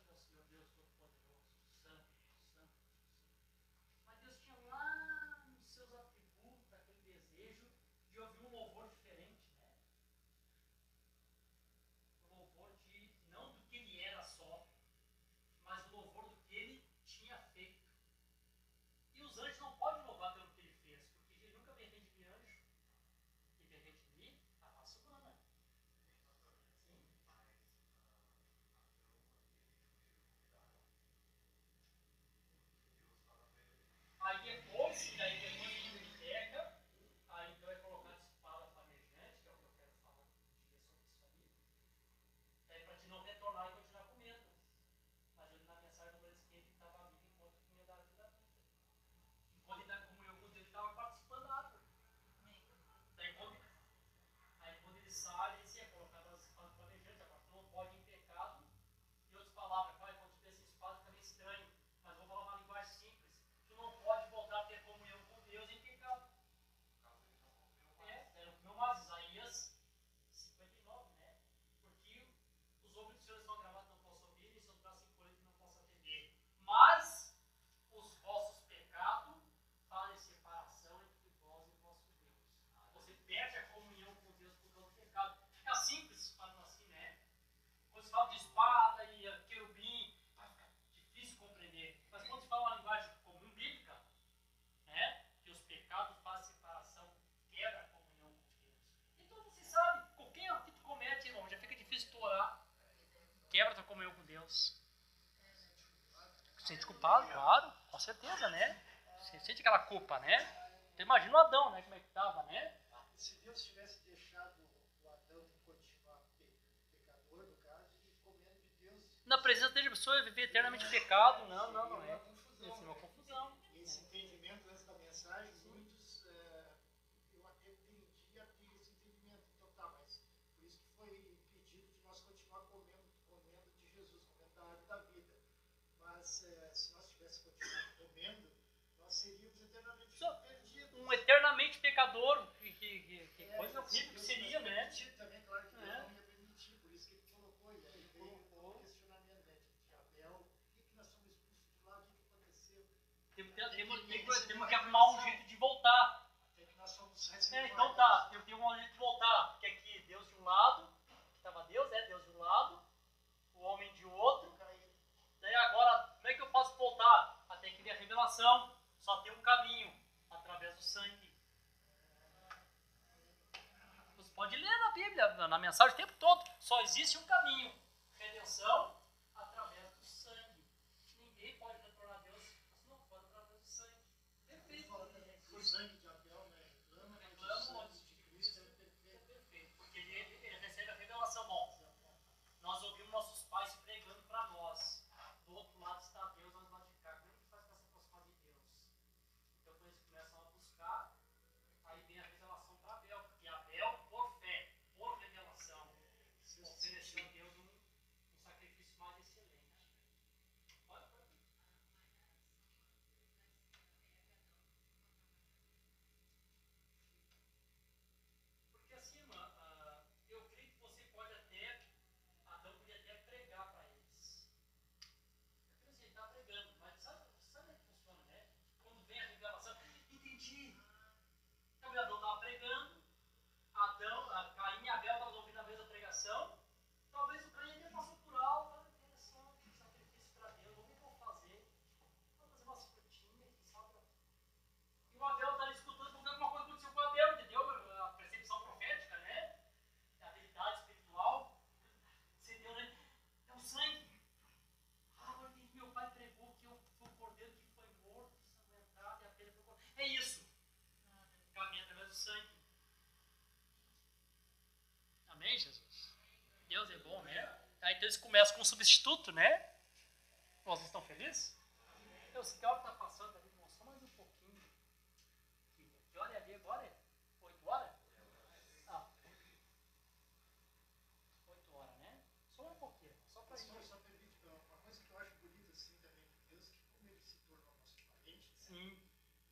quebra a tua comunhão com Deus. Sente culpado, claro, com certeza, né? Você sente aquela culpa, né? Você imagina o Adão, né? Como é que estava, né? Se Deus tivesse deixado o Adão continuar pecador, no caso, e comendo de Deus... Não precisa ter de pessoa viver eternamente em pecado. Não é. Isso é uma confusão. Esse entendimento antes da mensagem, muitos, eu até entendi esse entendimento. Então tá, mas por isso que foi pedido de nós continuar comendo de Jesus, comendo da árvore da vida. Mas se nós tivéssemos continuado comendo, nós seríamos eternamente perdidos. Um eternamente pecador, que coisa horrível que seria, né? Permitido também, claro que Deus não ia permitir, por isso que ele colocou, e aí veio o questionamento, né, de Abel, por que nós somos expulsos de lá, o que aconteceu? Temos que arrumar um jeito de voltar. Até que nós fomos recebidos. Então tá, eu tenho um jeito de voltar. Porque aqui Deus de um lado, que estava Deus de um lado, o homem de outro. Daí agora, como é que eu posso voltar? Até que vir a revelação. Só tem um caminho, através do sangue. Você pode ler na Bíblia, na mensagem o tempo todo. Só existe um caminho. Redenção através do sangue. Ninguém pode retornar a Deus se não for através do sangue. Perfeito. O sangue de Abel, né? Reclamo antes de Cristo é perfeito. Porque ele recebe a revelação. Bom, nós ouvimos nossos pais pregando para nós. Do outro lado está Deus, nós vamos de cá. Como é que faz para se aproximar de Deus? Então, quando eles começam a buscar, aí vem a revelação para Abel. Porque Abel, por fé, por revelação, ofereceu a Deus um sacrifício mais excelente. Olha para mim. Porque assim, eu creio que você pode até, Adão podia até pregar para eles. Eu creio que ele está pregando, mas sabe como é que funciona, né? Quando vem a revelação, entendi. Então Adão estava pregando, Caim e Abel estavam ouvindo a mesma pregação. Talvez o Caim até passou por alto, interessante, sacrifício para Deus, o que eu vou fazer? Vou fazer umas frutinhas, sabe? E o Abel está ali escutando porque alguma coisa aconteceu com o Abel, entendeu? A percepção profética, né? A habilidade espiritual. Você deu, né? É o sangue. Agora tem que meu pai pregou que eu fui o cordeiro que foi morto, ensanguentado, e a pena foi cortada. É isso. Caminha através do sangue. Amém, Jesus? Deus é bom, né? Aí então eles começam com um substituto, né? Vocês estão felizes? Eu sei que a hora está passando ali, irmão, só mais um pouquinho. Que hora é ali agora? 8 horas? Ah, 8 horas, né? Só um pouquinho, só para ir. Só permite, uma coisa que eu acho bonita assim também de Deus, que como ele se tornou nosso parente, né? Sim.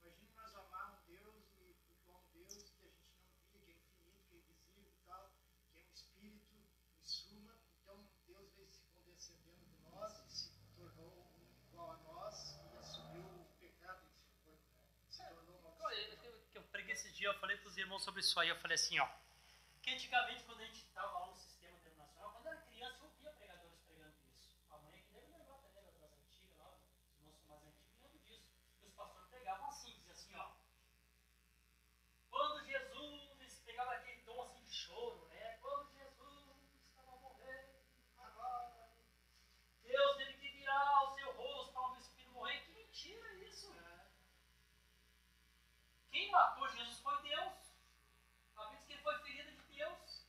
Imagina nós amar um Deus e cultuar um Deus que a gente não via, que é infinito, que é invisível e tal, que é um espírito, em suma. Então Deus veio se condescendendo de nós e se tornou igual a nós e assumiu o pecado em seu corpo, né? Se tornou uma Eu preguei esse dia, eu falei para os irmãos sobre isso aí, eu falei assim, ó, que antigamente quando a gente estava lá no sistema internacional, quando eu era criança eu ouvia pregadores pregando isso. A mãe aqui deve lembrar também das antigas lá, os irmãos são mais antigos, lembram disso. E os pastores pregavam assim, diziam assim, ó, quando Jesus, eles pegavam aquele tom assim de choro, né, quando Jesus estava morrendo, agora, Deus teve que virar o seu rosto para ver se o filho morrer. Que mentira isso! Quem matou Jesus foi Deus. A Bíblia diz que ele foi ferido de Deus.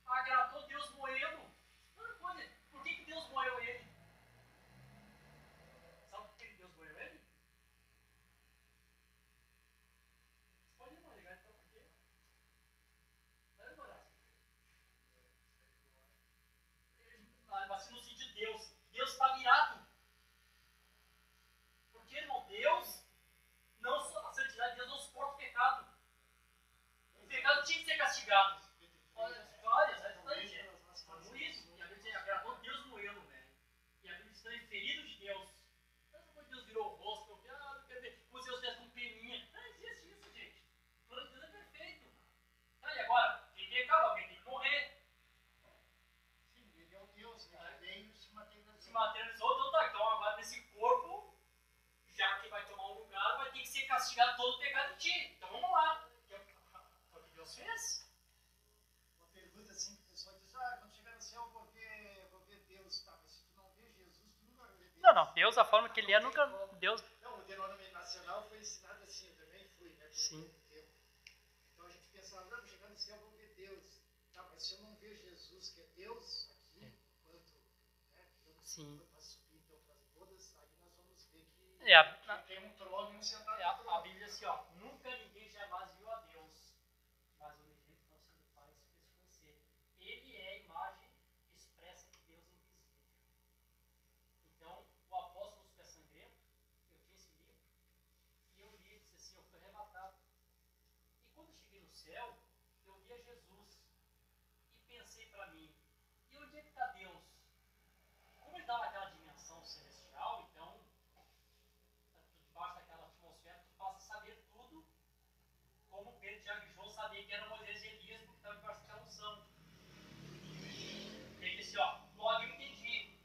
Agradou Deus moê-lo. Por que Deus moeu ele? Sabe por que Deus moeu ele? Você pode não ligar então por quê? Deve orar. Mas no sentido de Deus. Deus está virado. Porque, irmão, Deus, a santidade de Deus não suporta o pecado. O pecado tinha que ser castigado. Olha as histórias, por isso. E a Bíblia diz, agradou Deus moê-lo, velho. E a Bíblia diz, foi ferido de Deus. Quando Deus virou o rosto, eu não quero ver, como se Deus estivesse com peninha. Não existe isso, gente. O plano de Deus é perfeito. Tá, e agora? Tem pecado, alguém tem que morrer. Sim, ele é o Deus, né? Que veio se materializou. Se materializou, então tá. Então agora nesse corpo, já que vai tomar um lugar, vai ter que ser castigado todo o pecado de ti. Então vamos lá. Foi o que Deus fez. Não. Deus, a forma que ele é, nunca... Deus... Não, o denominacional foi ensinado assim, eu também fui, né? Sim. Tempo. Então a gente pensava, não, chegando no céu eu vou ver Deus. Tá, mas se eu não ver Jesus, que é Deus, aqui, enquanto Deus Sim. foi para subir, então fazer todas, aí nós vamos ver que tem um trono e um sentado no A trono. Bíblia diz assim, ó, nunca ninguém jamais viu a Deus, mas o legítimo conselho do Pai se fez conhecer. Ele é a imagem expressa de Deus invisível. Então, o apóstolo Pé Sangrento, eu tinha esse livro, e eu li e disse assim, eu fui arrebatado. E quando eu cheguei no céu, eu vi a Jesus, e pensei para mim, e onde é que está Deus? Como ele está naquela dimensão celestial, então, debaixo daquela atmosfera, tu passa a saber tudo, como Pedro, Tiago e João sabia que era Moisés e Elias, porque estava debaixo daquela unção. Ele disse, ó, logo eu entendi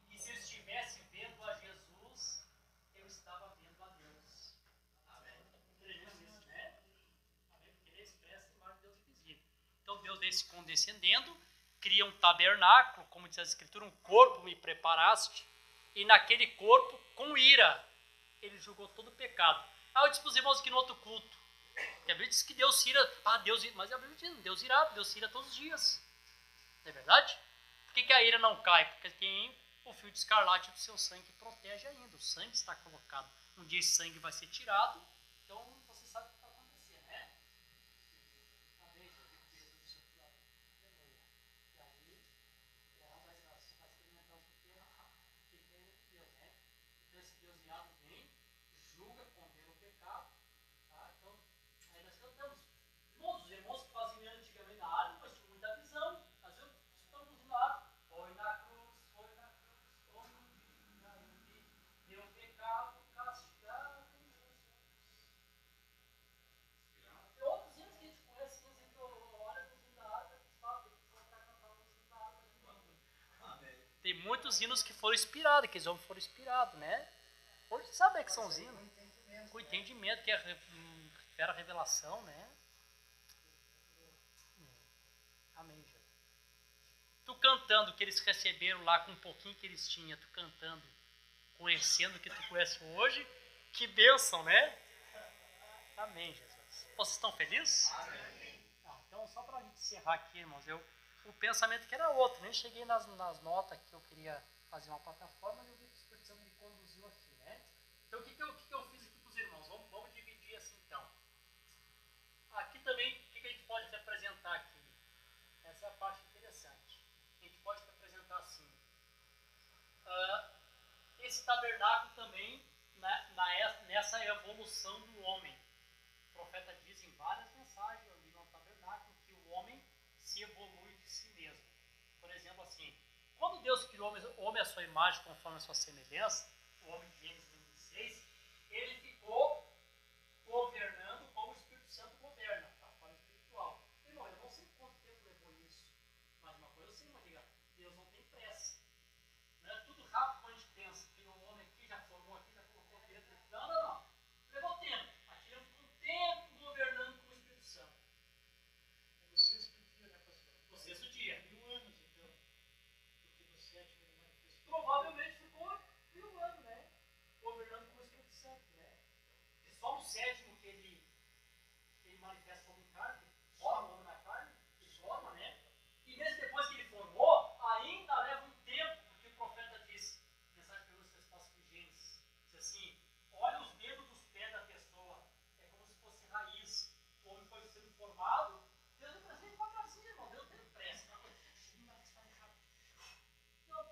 que se eu estivesse vendo a Jesus, eu estava vendo a Deus. Amém. Entendemos isso, né? Amém? Porque ele expressa a imagem de Deus invisível. Então Deus desce condescendendo, cria um tabernáculo, como diz a Escritura, um corpo me preparaste, e naquele corpo, com ira, ele julgou todo o pecado. Eu disse para os irmãos aqui no outro culto, que a Bíblia diz que Deus ira, mas a Bíblia diz, Deus ira todos os dias. Não é verdade? Por que a ira não cai? Porque tem o fio de escarlate do seu sangue que protege ainda. O sangue está colocado. Um dia esse sangue vai ser tirado, então você sabe o que vai acontecer, né? Amém, Jesus. E aí, ela vai experimentar o que é Deus, né? Então esse Deus irado vem, julga, condena o pecado, tá? Então, aí nós cantamos. Os irmãos que faziam antigamente na área, nós tínhamos muita visão. Às vezes estamos na área, foi na cruz, meu pecado castigado em Jesus. Tem outros hinos que a gente conhece, hinos em que olha para os hinos da área, para cantar os hinos da área. Tem muitos hinos que foram inspirados, que eles foram inspirados, né? Hoje sabe que são os hinos. Com entendimento, que é a revelação, né? Amém, Jesus. Tu cantando o que eles receberam lá com um pouquinho que eles tinham, tu cantando, conhecendo o que tu conhece hoje, que bênção, né? Amém, Jesus. Vocês estão felizes? Amém. Então, só para a gente encerrar aqui, irmãos, o pensamento que era outro, nem cheguei nas notas que eu queria fazer uma plataforma, mas eu vi que o Espírito Santo me conduziu aqui, né? Então, o que eu fiz aqui para os irmãos? Vamos dividir assim, então. Aqui também, o que a gente pode representar aqui? Essa é a parte interessante. A gente pode representar assim. Esse tabernáculo também, nessa evolução do homem. O profeta diz em várias mensagens, eu li no tabernáculo, que o homem se evolui de si mesmo. Por exemplo, assim, quando Deus criou o homem à sua imagem, conforme a sua semelhança, o homem de Gênesis 26, ele ficou governando como o Espírito Santo governa, da forma espiritual. Irmão, eu não sei quanto tempo levou isso, mas uma coisa eu sei, mas diga, Deus não tem pressa. Não é tudo rápido quando a gente pensa, que o homem aqui já formou aqui, já colocou dentro. Não. Levou tempo. Aqui eu fico um tempo governando como o Espírito Santo. No sexto dia, né, pastor? No sexto dia. 1000 anos, então. Porque no sétimo ele manifestou. Provavelmente ficou 1000 anos, né? Governando como o Espírito Santo, né? E só no sétimo que ele manifesta como carne, forma o homem na carne, ele forma, né? E mesmo depois que ele formou, ainda leva um tempo, porque o profeta diz, mensagem que eu uso resposta de Gênesis, diz assim, olha os dedos dos pés da pessoa, é como se fosse raiz. O homem foi sendo formado, Deus não precisa devagarzinho, irmão, Deus tem pressa. Não,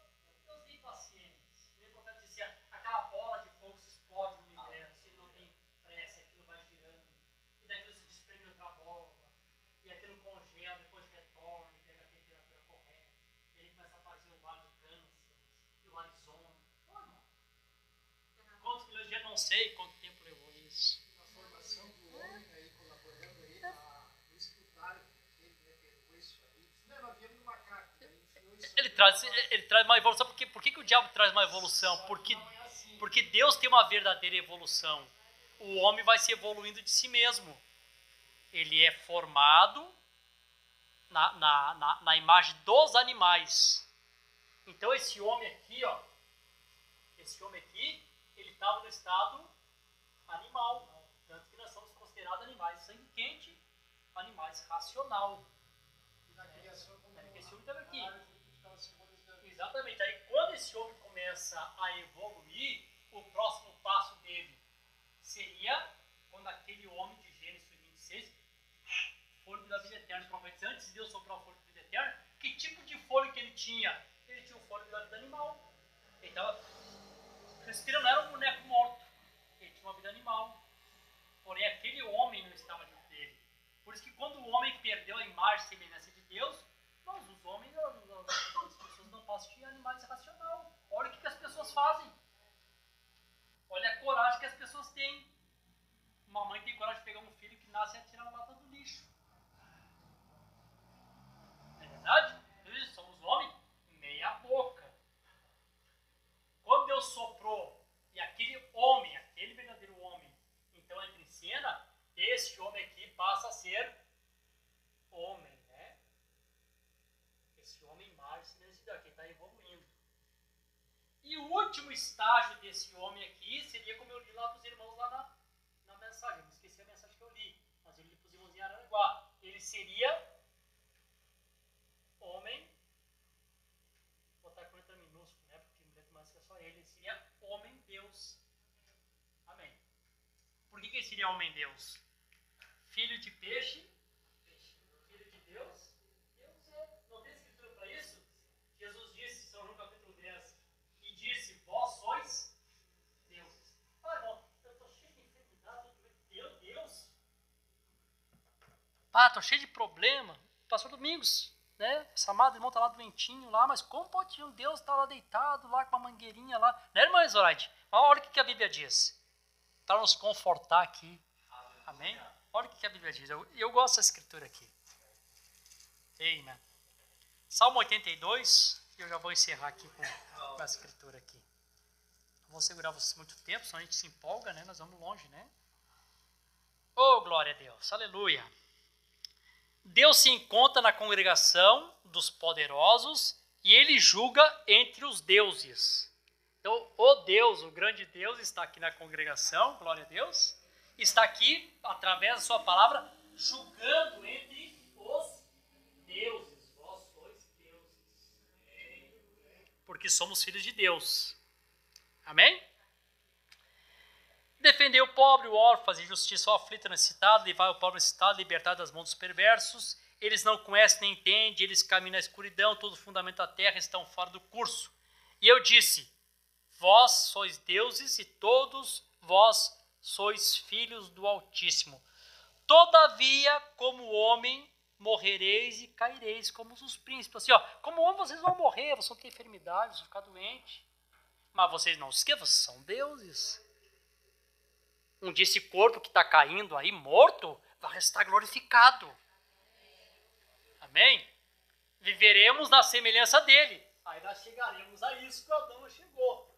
Deus tem paciência. O profeta dizia, aquela bola de fogo se explode no universo, ele não tem pressa, aquilo vai girando, e daquilo se desprende outra bola, e aquilo congela, depois retorna, e pega a temperatura correta, e aí começa a aparecer o vale do Câncer, e o Arizona. Quantos milhões de anos, não sei quanto tempo levou isso. A formação do homem aí, colaborando aí, o escritário dele, né, pegou isso aí. Isso não era vendo no macaco, né? Ele traz uma evolução. Por que o diabo traz uma evolução? Porque Deus tem uma verdadeira evolução. O homem vai se evoluindo de si mesmo. Ele é formado na imagem dos animais. Então esse homem aqui, ó, esse homem aqui, ele estava no estado animal. Tanto que nós somos considerados animais sangue quente, animais racional. E na criação, como Esse homem estava aqui. estava simbolizando. Exatamente. Aí quando esse homem começa a evoluir, o próximo passo dele seria quando aquele homem de Gênesis 26, fôlego da vida eterna, profetizando, antes de Deus soprar o fôlego da vida eterna, que tipo de fôlego que ele tinha? Ele tinha o fôlego da vida animal. Ele estava respirando, não era um boneco morto. Ele tinha uma vida animal. Porém, aquele homem não estava dentro dele. Por isso que quando o homem perdeu a imagem e semelhança de Deus, nós, os homens, as pessoas não passam de animais racional. Olha o que as pessoas fazem. Olha a coragem que as pessoas têm. Uma mãe tem coragem de pegar um filho que nasce e atirar na lata do lixo. Não é verdade? Nós somos homens meia boca. Quando Deus soprou e aquele homem, aquele verdadeiro homem, então entra em cena, este homem aqui passa a ser homem, né? Esse homem mais nesse daqui está evoluindo. E o último estágio desse homem aqui seria como eu li lá para os irmãos lá na mensagem. Eu me esqueci a mensagem que eu li, mas eu li para os irmãos em Araranguá. Ele seria homem, vou botar com letra minúscula, né? Porque não deve mais ser só ele. Ele seria homem-deus. Amém. Por que ele seria homem-deus? Filho de peixe, filho de Deus. Deus é. Não tem escritura para isso? Jesus disse, São João capítulo 10, e disse, vós sois deuses. Ah, irmão, eu estou cheio de enfermidade, meu Deus. Ah, estou cheio de problema. Pastor Domingos, né? Essa amada irmão está lá doentinho lá, mas como pode um Deus estar lá deitado, lá com uma mangueirinha lá? Né, irmã Zoraide? Olha o que a Bíblia diz. Para nos confortar aqui. Amém? Olha o que a Bíblia diz. Eu gosto dessa escritura aqui. Amém. Salmo 82, e eu já vou encerrar aqui com a escritura aqui. Não vou segurar vocês muito tempo, senão a gente se empolga, né? Nós vamos longe, né? Oh, glória a Deus. Aleluia. Deus se encontra na congregação dos poderosos e ele julga entre os deuses. Então, o Deus, o grande Deus, está aqui na congregação, glória a Deus, está aqui, através da sua palavra, julgando entre os deuses. Vós sois deuses. Porque somos filhos de Deus. Amém? Defender o pobre, o órfão, fazer justiça ao aflito necessitado, levar o pobre necessitado, libertar das mãos dos perversos. Eles não conhecem nem entendem, eles caminham na escuridão, todo o fundamento da terra estão fora do curso. E eu disse, vós sois deuses e todos vós sois filhos do Altíssimo. Todavia, como homem, morrereis e caireis como os príncipes. Assim, ó, como homem vocês vão morrer, vocês vão ter enfermidade, vocês vão ficar doentes. Mas vocês não se esqueçam, vocês são deuses. Um dia esse corpo que está caindo aí, morto, vai estar glorificado. Amém? Viveremos na semelhança dele. Aí nós chegaremos a isso que Adão chegou.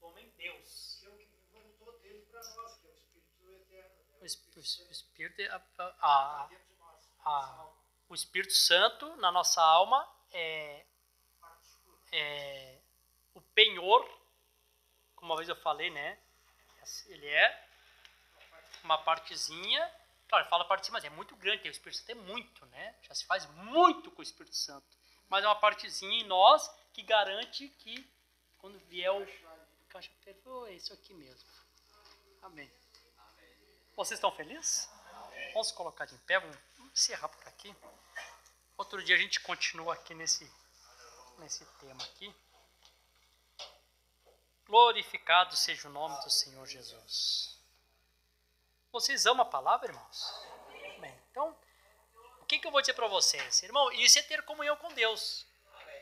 Homem Deus. Que é o que voltou dele para nós, que é o Espírito eterno. Né? O Espírito, Dentro de nós. o Espírito Santo na nossa alma é o penhor, como uma vez eu falei, né? Ele é uma partezinha, claro, fala partezinha, mas é muito grande, o Espírito Santo é muito, né? Já se faz muito com o Espírito Santo. Mas é uma partezinha em nós que garante que quando vier o caixa perfeito, é isso aqui mesmo. Amém. Vocês estão felizes? Vamos colocar de pé, vamos encerrar por aqui. Outro dia a gente continua aqui nesse tema aqui. Glorificado seja o nome do Senhor Jesus. Vocês amam a palavra, irmãos? Bem, então, o que eu vou dizer para vocês? Irmão, isso é ter comunhão com Deus.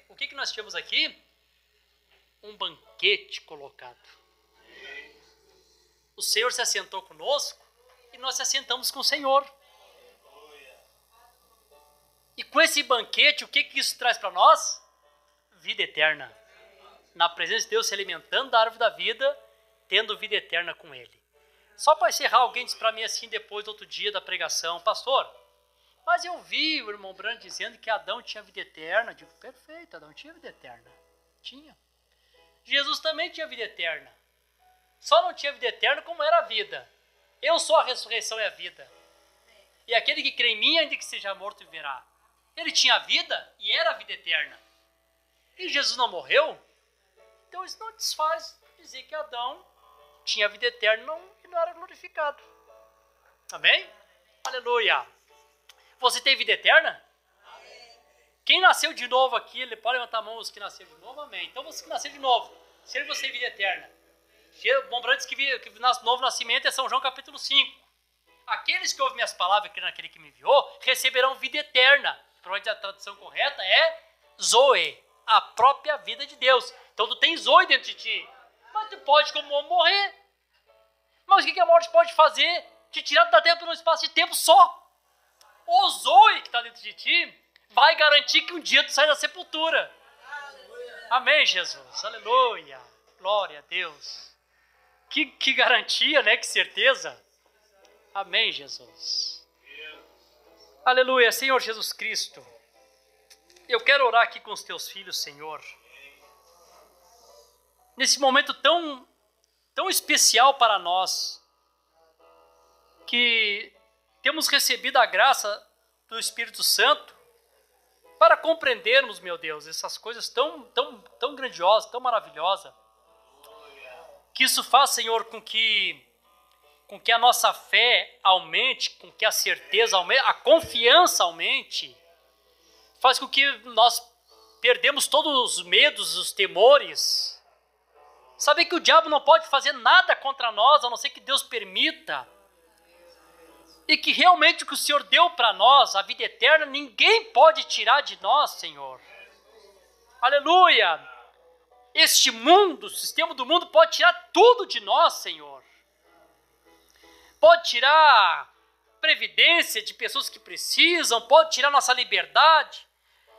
O que nós temos aqui? Um banquete colocado. O Senhor se assentou conosco e nós se assentamos com o Senhor. E com esse banquete, o que isso traz para nós? Vida eterna. Na presença de Deus, se alimentando da árvore da vida, tendo vida eterna com Ele. Só para encerrar, alguém disse para mim assim, depois do outro dia da pregação, pastor, mas eu vi o irmão Brando dizendo que Adão tinha vida eterna. Eu digo, perfeito, Adão tinha vida eterna. Tinha. Jesus também tinha vida eterna. Só não tinha vida eterna como era a vida. Eu sou a ressurreição e a vida. E aquele que crê em mim, ainda que seja morto, viverá. Ele tinha vida e era a vida eterna. E Jesus não morreu? Então isso não desfaz dizer que Adão tinha vida eterna e não era glorificado. Amém? Aleluia. Você tem vida eterna? Quem nasceu de novo aqui, ele pode levantar a mão, os que nasceram de novo, amém. Então você que nasceu de novo, seja você vida eterna. Bom, para antes que novo nascimento é São João capítulo 5. Aqueles que ouvem minhas palavras e creem naquele que me enviou, receberão vida eterna. Provavelmente a tradução correta é Zoe, a própria vida de Deus. Então tu tem Zoe dentro de ti. Mas tu pode como homem morrer. Mas o que a morte pode fazer? Te tirar da terra por um espaço de tempo só. O Zoe que está dentro de ti vai garantir que um dia tu sai da sepultura. Amém, Jesus. Aleluia. Glória a Deus. Que garantia, né? Que certeza. Amém, Jesus. Aleluia. Senhor Jesus Cristo, eu quero orar aqui com os teus filhos, Senhor. Nesse momento tão especial para nós, que temos recebido a graça do Espírito Santo para compreendermos, meu Deus, essas coisas tão grandiosas, tão maravilhosas. Que isso faz, Senhor, com que a nossa fé aumente, com que a certeza aumente, a confiança aumente. Faz com que nós perdemos todos os medos, os temores. Saber que o diabo não pode fazer nada contra nós, a não ser que Deus permita. E que realmente o que o Senhor deu para nós, a vida eterna, ninguém pode tirar de nós, Senhor. Aleluia! Este mundo, o sistema do mundo pode tirar tudo de nós, Senhor. Pode tirar previdência de pessoas que precisam, pode tirar nossa liberdade.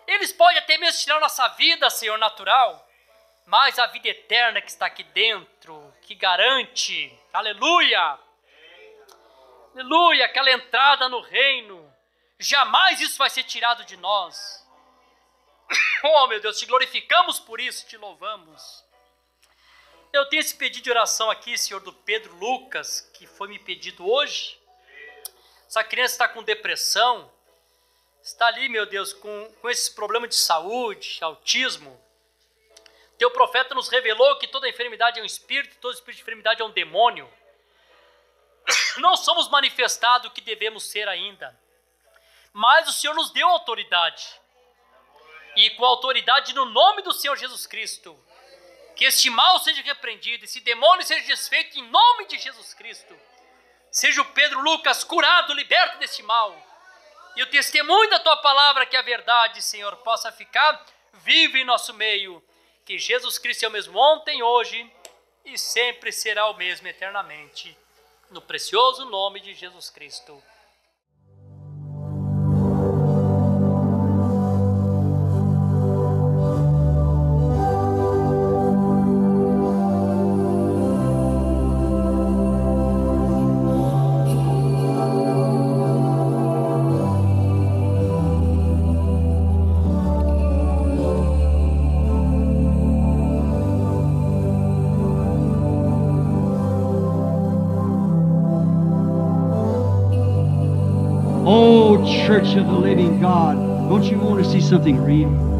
Eles podem até mesmo tirar nossa vida, Senhor, natural. Mas a vida eterna que está aqui dentro, que garante, aleluia, aleluia, aquela entrada no reino, jamais isso vai ser tirado de nós. Oh, meu Deus, te glorificamos por isso, te louvamos. Eu tenho esse pedido de oração aqui, Senhor, do Pedro Lucas, que foi me pedido hoje. Essa criança está com depressão, está ali, meu Deus, com esses problemas de saúde, autismo. Teu profeta nos revelou que toda enfermidade é um espírito, todo espírito de enfermidade é um demônio. Não somos manifestados o que devemos ser ainda, mas o Senhor nos deu autoridade. E com autoridade no nome do Senhor Jesus Cristo, que este mal seja repreendido, esse demônio seja desfeito em nome de Jesus Cristo. Seja o Pedro Lucas curado, liberto deste mal. E o testemunho da tua palavra, que é a verdade, Senhor, possa ficar vivo em nosso meio. Que Jesus Cristo é o mesmo ontem, hoje e sempre será o mesmo eternamente. No precioso nome de Jesus Cristo. Church of the living God, don't you want to see something real?